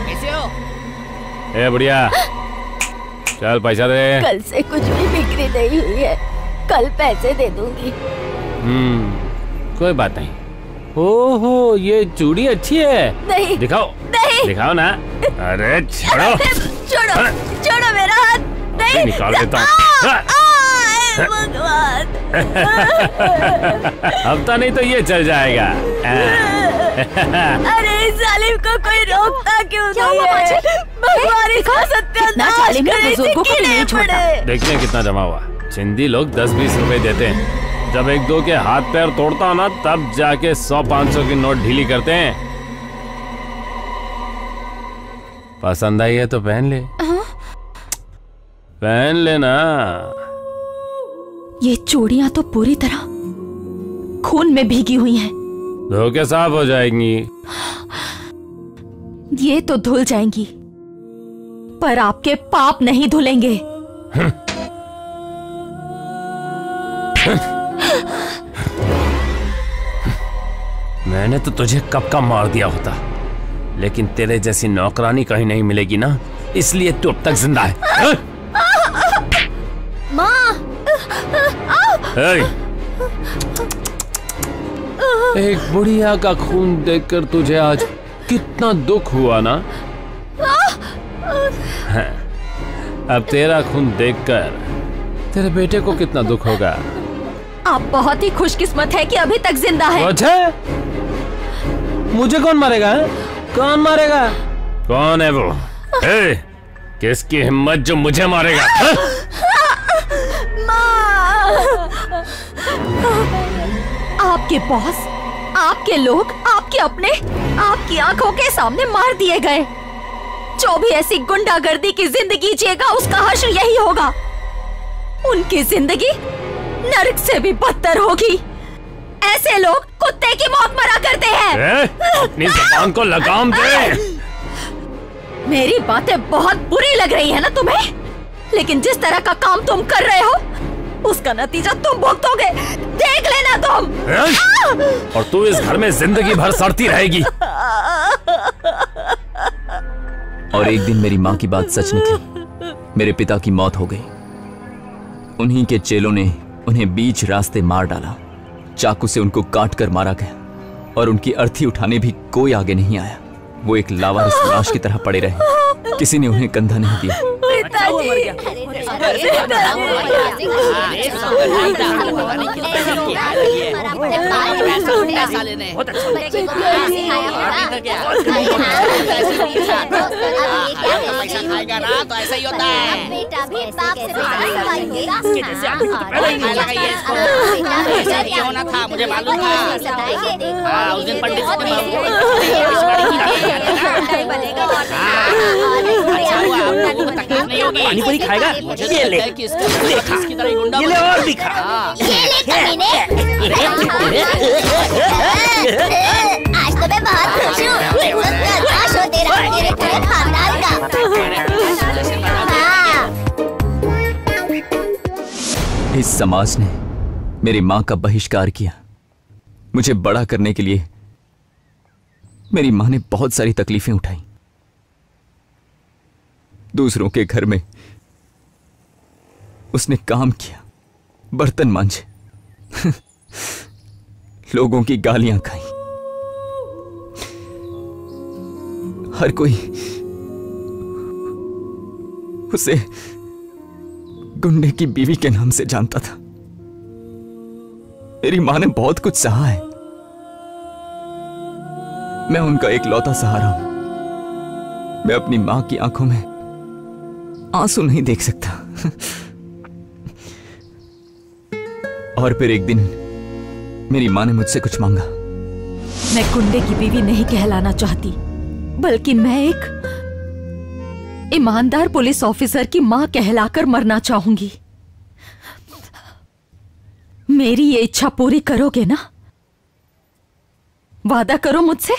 कैसे हो? ए बढ़िया। चल पैसा दे। कल से कुछ भी बिक्री नहीं हुई है, कल पैसे दे दूंगी। कोई बात नहीं। ओहो, ये चूड़ी अच्छी है। नहीं। दिखाओ। नहीं। दिखाओ ना। अरे छोड़ो। छोड़ो, छोड़ो मेरा हाथ। नहीं। निकाल देता हूँ। भगवान। हफ्ता नहीं तो ये चल जाएगा। अरे इस जालिम को कोई रोकता क्यों नहीं है? भगवान इसका सत्यानाश करे, बुजुर्गों को भी नहीं छोड़ता। देखते हैं कितना जमा हुआ। सिंधी लोग 10-20 रुपए देते हैं। जब एक दो के हाथ पैर तोड़ता हूं ना तब जाके 100-500 की नोट ढीली करते हैं। पसंद आई है तो पहन ले। पहन लेना। ये चूड़ियां तो पूरी तरह खून में भीगी हुई हैं। धो के साफ हो जाएंगी। ये तो धुल जाएंगी, पर आपके पाप नहीं धुलेंगे। मैंने तो तुझे कब का मार दिया होता, लेकिन तेरे जैसी नौकरानी कहीं नहीं मिलेगी ना, इसलिए तू अब तक जिंदा है। माँ! एक बुढ़िया का खून देखकर तुझे आज कितना दुख हुआ ना। अब तेरा खून देखकर तेरे बेटे को कितना दुख होगा। आप बहुत ही खुशकिस्मत है कि अभी तक जिंदा है। अच्छा, मुझे कौन मारेगा? कौन मारेगा? कौन है वो? किसकी हिम्मत जो मुझे मारेगा? आपके बॉस, आपके लोग, आपके अपने आपकी आंखों के सामने मार दिए गए। जो भी ऐसी गुंडागर्दी की जिंदगी जिएगा उसका हश्र यही होगा। उनकी जिंदगी नरक से भी बदतर होगी। ऐसे लोग कुत्ते की मौत मरा करते हैं। अपनी जुबान को लगाम दे। मेरी बातें बहुत बुरी लग रही है ना तुम्हें, लेकिन जिस तरह का काम तुम कर रहे हो उसका नतीजा तुम भुगतोगे। देख लेना तुम। और तू इस घर में जिंदगी भर सड़ती रहेगी। और एक दिन मेरी माँ की बात सच निकली। मेरे पिता की मौत हो गई। उन्हीं के चेलों ने उन्हें बीच रास्ते मार डाला। चाकू से उनको काट कर मारा गया और उनकी अर्थी उठाने भी कोई आगे नहीं आया। वो एक लावारिस लाश की तरह पड़े रहे। किसी ने उन्हें कंधा नहीं दिया। मुझे मालूम था। उस दिन पंडित पानी पूरी खाएगा? ये ले, देखा, ये ले और भी खा। आज तो मैं बहुत खुश हूँ। प्रकाश हो तेरा मेरे पूरे खानदान का। इस समाज ने मेरी माँ का बहिष्कार किया। मुझे बड़ा करने के लिए मेरी माँ ने बहुत सारी तकलीफें उठाई। दूसरों के घर में उसने काम किया, बर्तन मांजे, लोगों की गालियां खाई। हर कोई उसे गुंडे की बीवी के नाम से जानता था। मेरी मां ने बहुत कुछ सहा है। मैं उनका एक लौता सहारा हूं। मैं अपनी मां की आंखों में आंसू नहीं देख सकता। और फिर एक दिन मेरी मां ने मुझसे कुछ मांगा। मैं गुंडे की बीवी नहीं कहलाना चाहती, बल्कि मैं एक ईमानदार पुलिस ऑफिसर की मां कहलाकर मरना चाहूंगी। मेरी ये इच्छा पूरी करोगे ना? वादा करो मुझसे।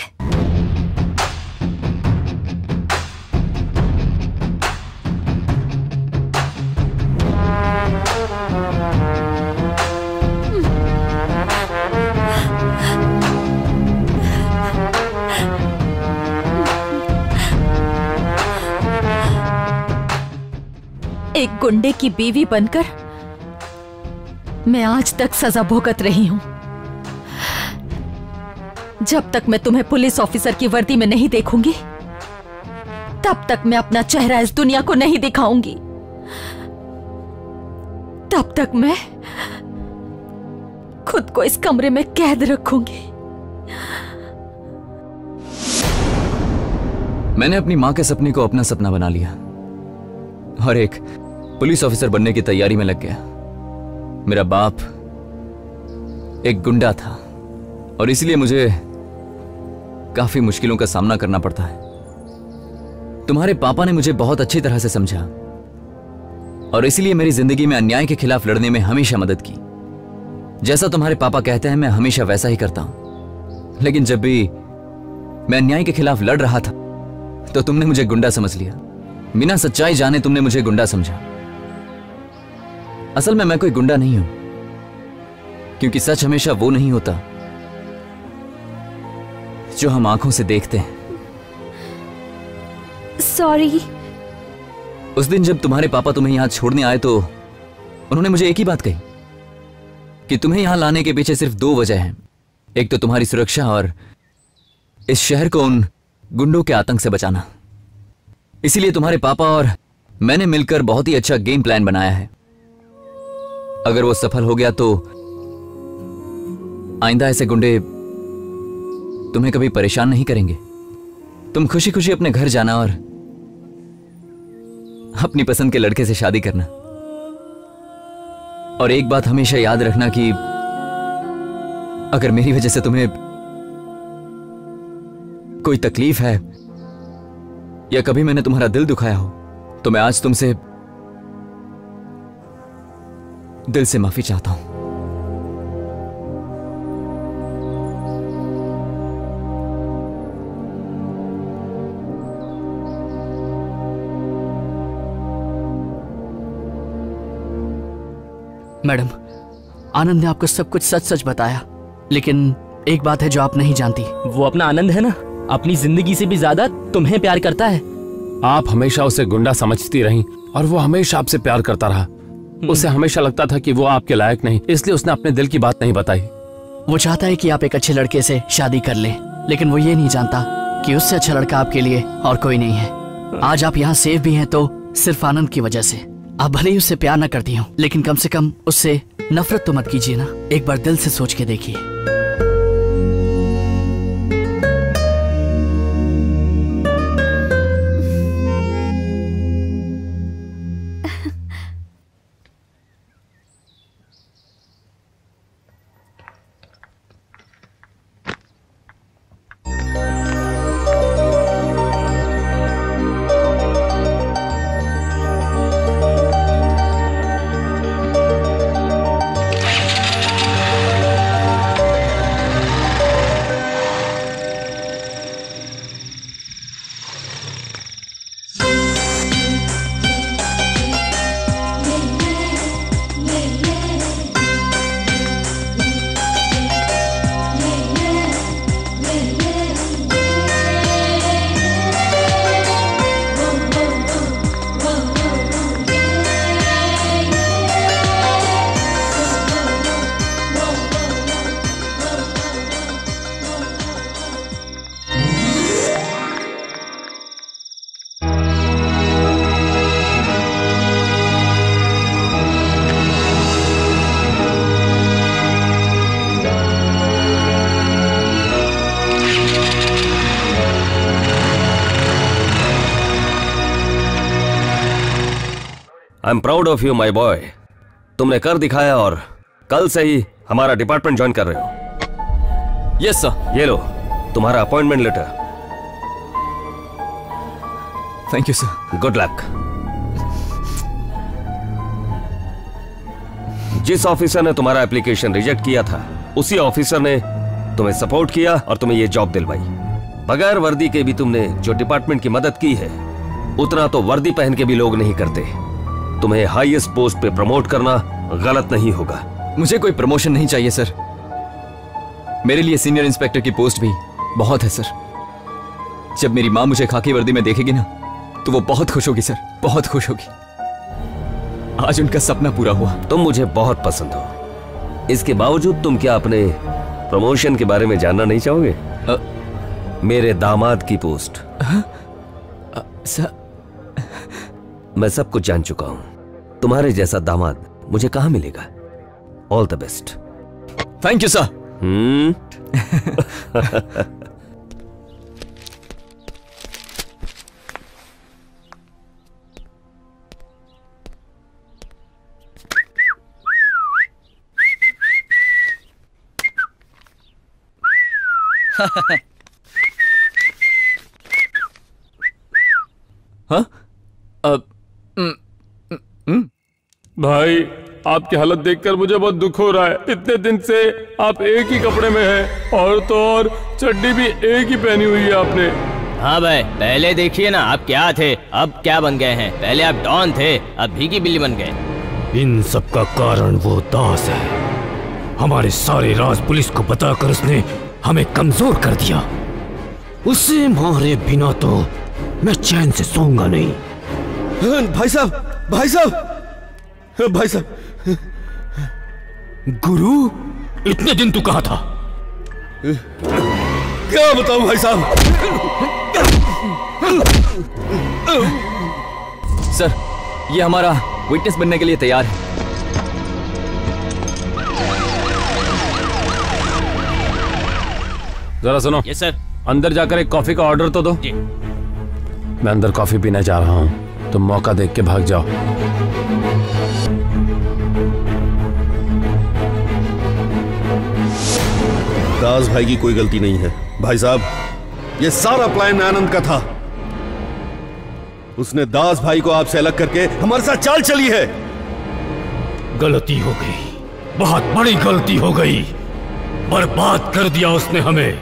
एक गुंडे की बीवी बनकर मैं आज तक सजा भुगत रही हूं। जब तक मैं तुम्हें पुलिस ऑफिसर की वर्दी में नहीं देखूंगी, तब तक मैं अपना चेहरा इस दुनिया को नहीं दिखाऊंगी। तब तक मैं खुद को इस कमरे में कैद रखूंगी। मैंने अपनी मां के सपने को अपना सपना बना लिया और एक पुलिस ऑफिसर बनने की तैयारी में लग गया। मेरा बाप एक गुंडा था और इसलिए मुझे काफी मुश्किलों का सामना करना पड़ता है। तुम्हारे पापा ने मुझे बहुत अच्छी तरह से समझा और इसलिए मेरी जिंदगी में अन्याय के खिलाफ लड़ने में हमेशा मदद की। जैसा तुम्हारे पापा कहते हैं मैं हमेशा वैसा ही करता हूं। लेकिन जब भी मैं अन्याय के खिलाफ लड़ रहा था तो तुमने मुझे गुंडा समझ लिया। बिना सच्चाई जाने तुमने मुझे गुंडा समझा। असल में मैं कोई गुंडा नहीं हूं, क्योंकि सच हमेशा वो नहीं होता जो हम आंखों से देखते हैं। सॉरी। उस दिन जब तुम्हारे पापा तुम्हें यहां छोड़ने आए तो उन्होंने मुझे एक ही बात कही कि तुम्हें यहां लाने के पीछे सिर्फ दो वजह हैं। एक तो तुम्हारी सुरक्षा और इस शहर को उन गुंडों के आतंक से बचाना। इसीलिए तुम्हारे पापा और मैंने मिलकर बहुत ही अच्छा गेम प्लान बनाया है। अगर वो सफल हो गया तो आइंदा ऐसे गुंडे तुम्हें कभी परेशान नहीं करेंगे। तुम खुशी खुशी अपने घर जाना और अपनी पसंद के लड़के से शादी करना। और एक बात हमेशा याद रखना कि अगर मेरी वजह से तुम्हें कोई तकलीफ है या कभी मैंने तुम्हारा दिल दुखाया हो तो मैं आज तुमसे दिल से माफी चाहता हूं। मैडम, आनंद ने आपको सब कुछ सच सच बताया, लेकिन एक बात है जो आप नहीं जानती। वो अपना आनंद है ना, अपनी जिंदगी से भी ज्यादा तुम्हें प्यार करता है। आप हमेशा उसे गुंडा समझती रहीं और वो हमेशा आपसे प्यार करता रहा। उसे हमेशा लगता था कि वो आपके लायक नहीं, इसलिए उसने अपने दिल की बात नहीं बताई। वो चाहता है कि आप एक अच्छे लड़के से शादी कर लें, लेकिन वो ये नहीं जानता कि उससे अच्छा लड़का आपके लिए और कोई नहीं है। आज आप यहाँ सेफ भी हैं तो सिर्फ आनंद की वजह से। आप भले ही उससे प्यार न करती हो, लेकिन कम से कम उससे नफरत तो मत कीजिए ना। एक बार दिल से सोच के देखिए। I am proud of you my boy. तुमने कर दिखाया और कल से ही हमारा डिपार्टमेंट ज्वाइन कर रहे हो। Yes sir. ये लो तुम्हारा appointment letter. Thank you sir. Good luck. जिस ऑफिसर ने तुम्हारा एप्लीकेशन रिजेक्ट किया था उसी ऑफिसर ने तुम्हें सपोर्ट किया और तुम्हें यह जॉब दिलवाई। बगैर वर्दी के भी तुमने जो डिपार्टमेंट की मदद की है उतना तो वर्दी पहन के भी लोग नहीं करते। तुम्हें हाईएस्ट पोस्ट पे प्रमोट करना गलत नहीं होगा। मुझे कोई प्रमोशन नहीं चाहिए सर। मेरे लिए सीनियर इंस्पेक्टर की पोस्ट भी बहुत है सर। जब मेरी माँ मुझे खाकी वर्दी में देखेगी ना तो वो बहुत खुश होगी सर, बहुत खुश होगी। आज उनका सपना पूरा हुआ। तुम मुझे बहुत पसंद हो। इसके बावजूद तुम क्या अपने प्रमोशन के बारे में जानना नहीं चाहोगे? मेरे दामाद की पोस्ट। सर मैं सब कुछ जान चुका हूं। तुम्हारे जैसा दामाद मुझे कहां मिलेगा? All the best. Thank you sir. हाँ? भाई आपकी हालत देखकर मुझे बहुत दुख हो रहा है। इतने दिन से आप एक ही कपड़े में हैं और तो और चड्डी भी एक ही पहनी हुई है आपने। हाँ भाई, पहले देखिए ना आप क्या थे, अब क्या बन गए हैं। पहले आप डॉन थे, अब भीगी बिल्ली बन गए। इन सब का कारण वो दास है। हमारे सारे राज पुलिस को बताकर उसने हमें कमजोर कर दिया। उसे मारे बिना तो मैं चैन से सोऊंगा नहीं। भाई साहब, भाई साहब, भाई साहब। गुरु, इतने दिन तू कहाँ था? क्या बताऊं भाई साहब। सर, ये हमारा विटनेस बनने के लिए तैयार है। जरा सुनो। Yes sir. अंदर जाकर एक कॉफी का ऑर्डर तो दो। जी। मैं अंदर कॉफी पीने जा रहा हूँ, तुम मौका देख के भाग जाओ। दास भाई की कोई गलती नहीं है भाई साहब, ये सारा प्लान आनंद का था। उसने दास भाई को आपसे अलग करके हमारे साथ चाल चली है। गलती हो गई, बहुत बड़ी गलती हो गई। बर्बाद कर दिया उसने हमें।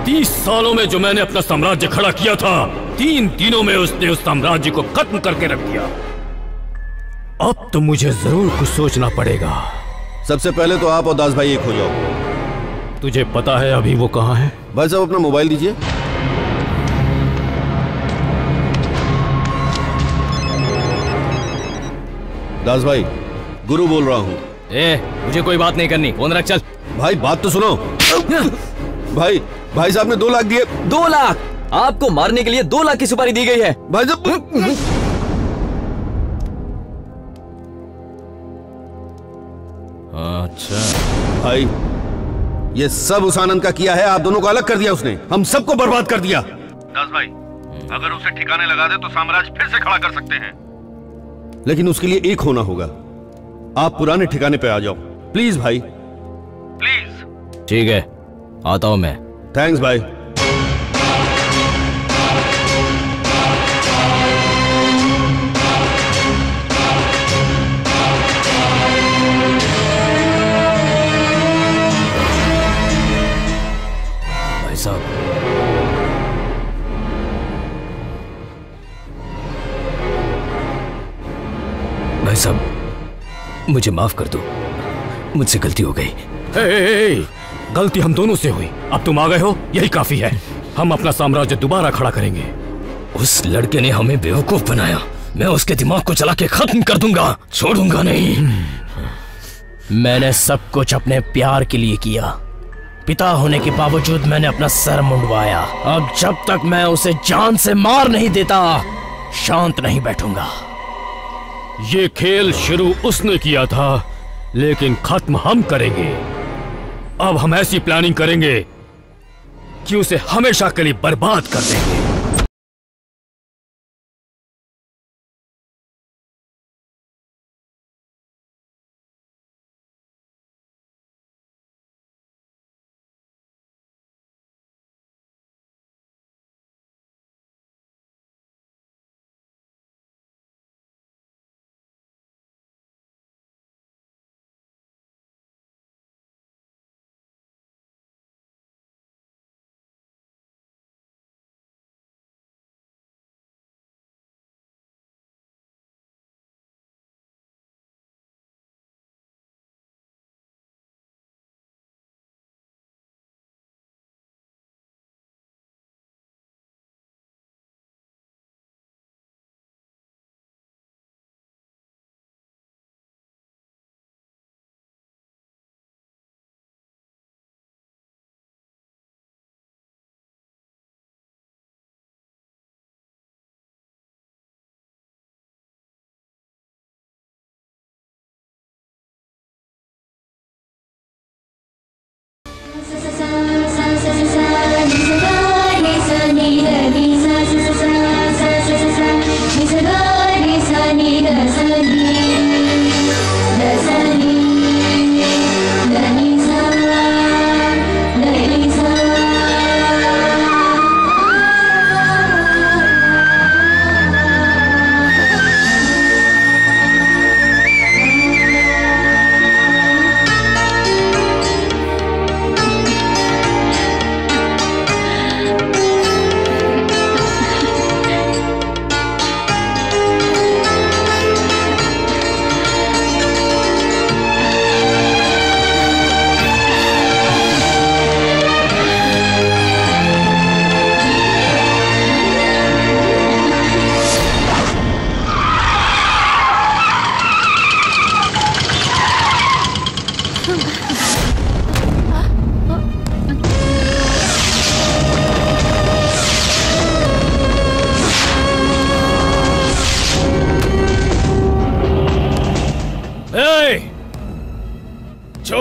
30 सालों में जो मैंने अपना साम्राज्य खड़ा किया था, 3 दिनों में उसने उस साम्राज्य को खत्म करके रख दिया। अब तो मुझे जरूर कुछ सोचना पड़ेगा। सबसे पहले तो आप और दास भाई एक हो जाओ। तुझे पता है अभी वो कहाँ है? भाई साहब अपना मोबाइल दीजिए। दास भाई, गुरु बोल रहा हूँ। मुझे कोई बात नहीं करनी, फोन रख चल। भाई बात तो सुनो। भाई साहब ने 2 लाख दिए। 2 लाख? आपको मारने के लिए 2 लाख की सुपारी दी गई है। भाई साहब। अच्छा भाई, ये सब उस आनंद का किया है। आप दोनों को अलग कर दिया उसने, हम सबको बर्बाद कर दिया। दास भाई, अगर उसे ठिकाने लगा दे तो साम्राज्य फिर से खड़ा कर सकते हैं। लेकिन उसके लिए एक होना होगा। आप पुराने ठिकाने पे आ जाओ प्लीज भाई, प्लीज। ठीक है, आता हूं मैं। थैंक्स भाई। भाई साहब, भाई साहब, मुझे माफ कर दो, मुझसे गलती हो गई। गलती हम दोनों से हुई। अब तुम आ गए हो, यही काफी है। हम अपना साम्राज्य दोबारा खड़ा करेंगे। उस लड़के ने हमें बेवकूफ बनाया। मैं उसके दिमाग को चला के खत्म कर दूंगा, छोड़ूंगा नहीं। मैंने सब कुछ अपने प्यार के लिए किया। पिता होने के बावजूद मैंने अपना सर मुंडवाया। अब जब तक मैं उसे जान से मार नहीं देता, शांत नहीं बैठूंगा। ये खेल शुरू उसने किया था, लेकिन खत्म हम करेंगे। अब हम ऐसी प्लानिंग करेंगे कि उसे हमेशा के लिए बर्बाद कर देंगे।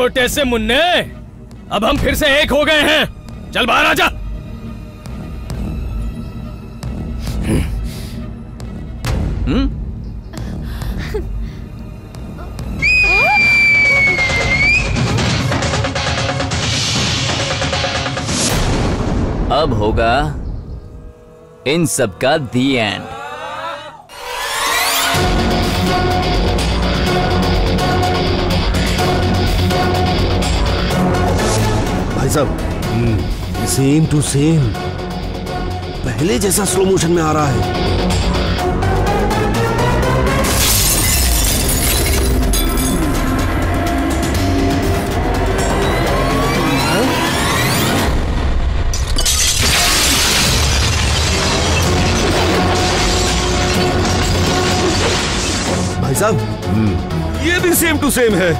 छोटे से मुन्ने, अब हम फिर से एक हो गए हैं। चल बाहर आ जा। अब होगा इन सब का दी एंड। भाई साहब, सेम टू सेम, पहले जैसा स्लो मोशन में आ रहा है। भाई साहब, ये भी सेम टू सेम है।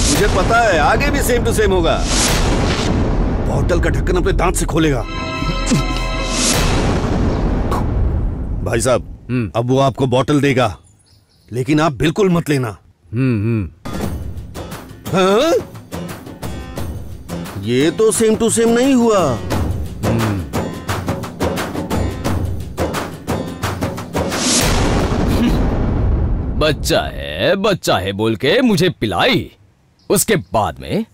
मुझे पता है आगे भी सेम टू सेम होगा। बोतल का ढक्कन अपने दांत से खोलेगा। भाई साहब, अब वो आपको बोतल देगा, लेकिन आप बिल्कुल मत लेना। हाँ? ये तो सेम टू सेम नहीं हुआ। बच्चा है बोल के मुझे पिलाई, उसके बाद में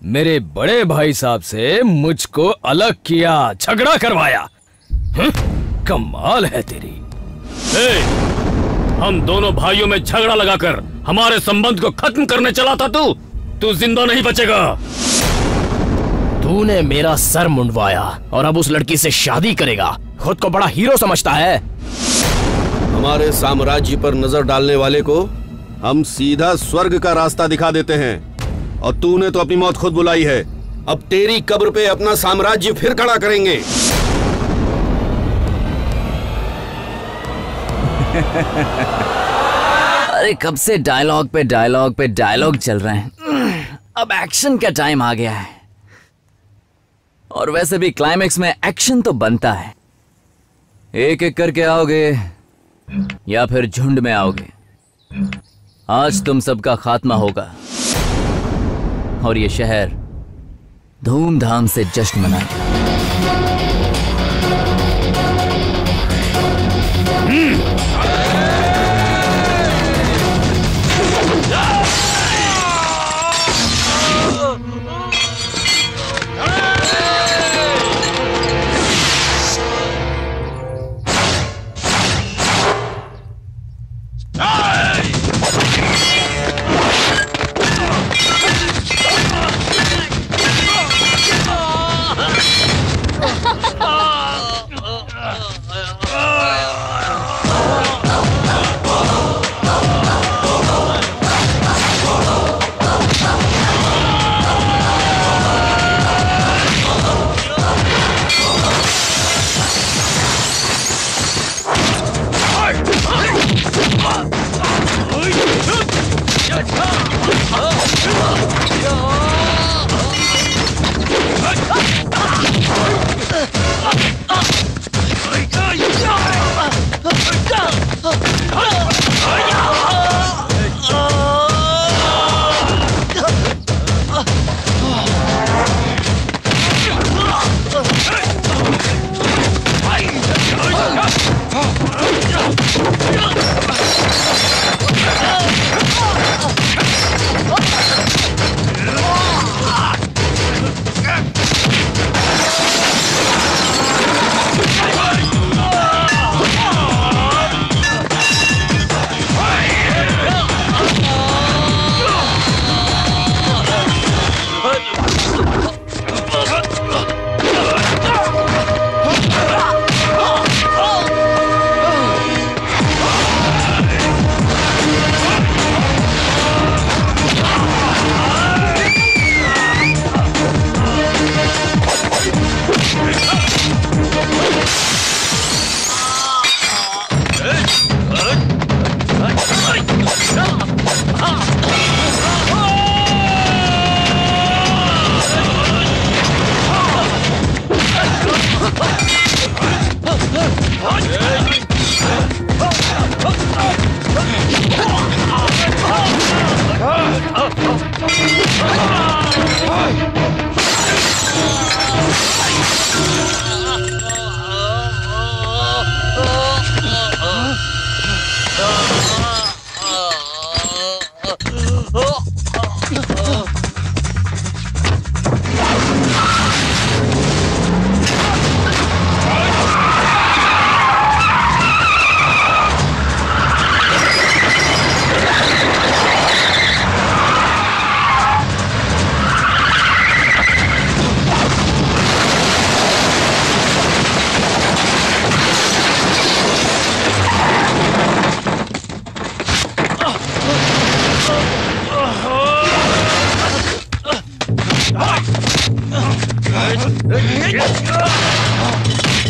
मेरे बड़े भाई साहब से मुझको अलग किया, झगड़ा करवाया। कमाल है तेरी। हम दोनों भाइयों में झगड़ा लगाकर हमारे संबंध को खत्म करने चला था तू जिंदा नहीं बचेगा। तूने मेरा सर मुंडवाया और अब उस लड़की से शादी करेगा। खुद को बड़ा हीरो समझता है। हमारे साम्राज्य पर नजर डालने वाले को हम सीधा स्वर्ग का रास्ता दिखा देते हैं, और तूने तो अपनी मौत खुद बुलाई है। अब तेरी कब्र पे अपना साम्राज्य फिर खड़ा करेंगे। अरे कब से डायलॉग पे डायलॉग चल रहे हैं, अब एक्शन का टाइम आ गया है। और वैसे भी क्लाइमेक्स में एक्शन तो बनता है। एक एक करके आओगे या फिर झुंड में आओगे, आज तुम सबका खात्मा होगा और ये शहर धूमधाम से जश्न मनाएगा।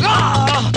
Ah!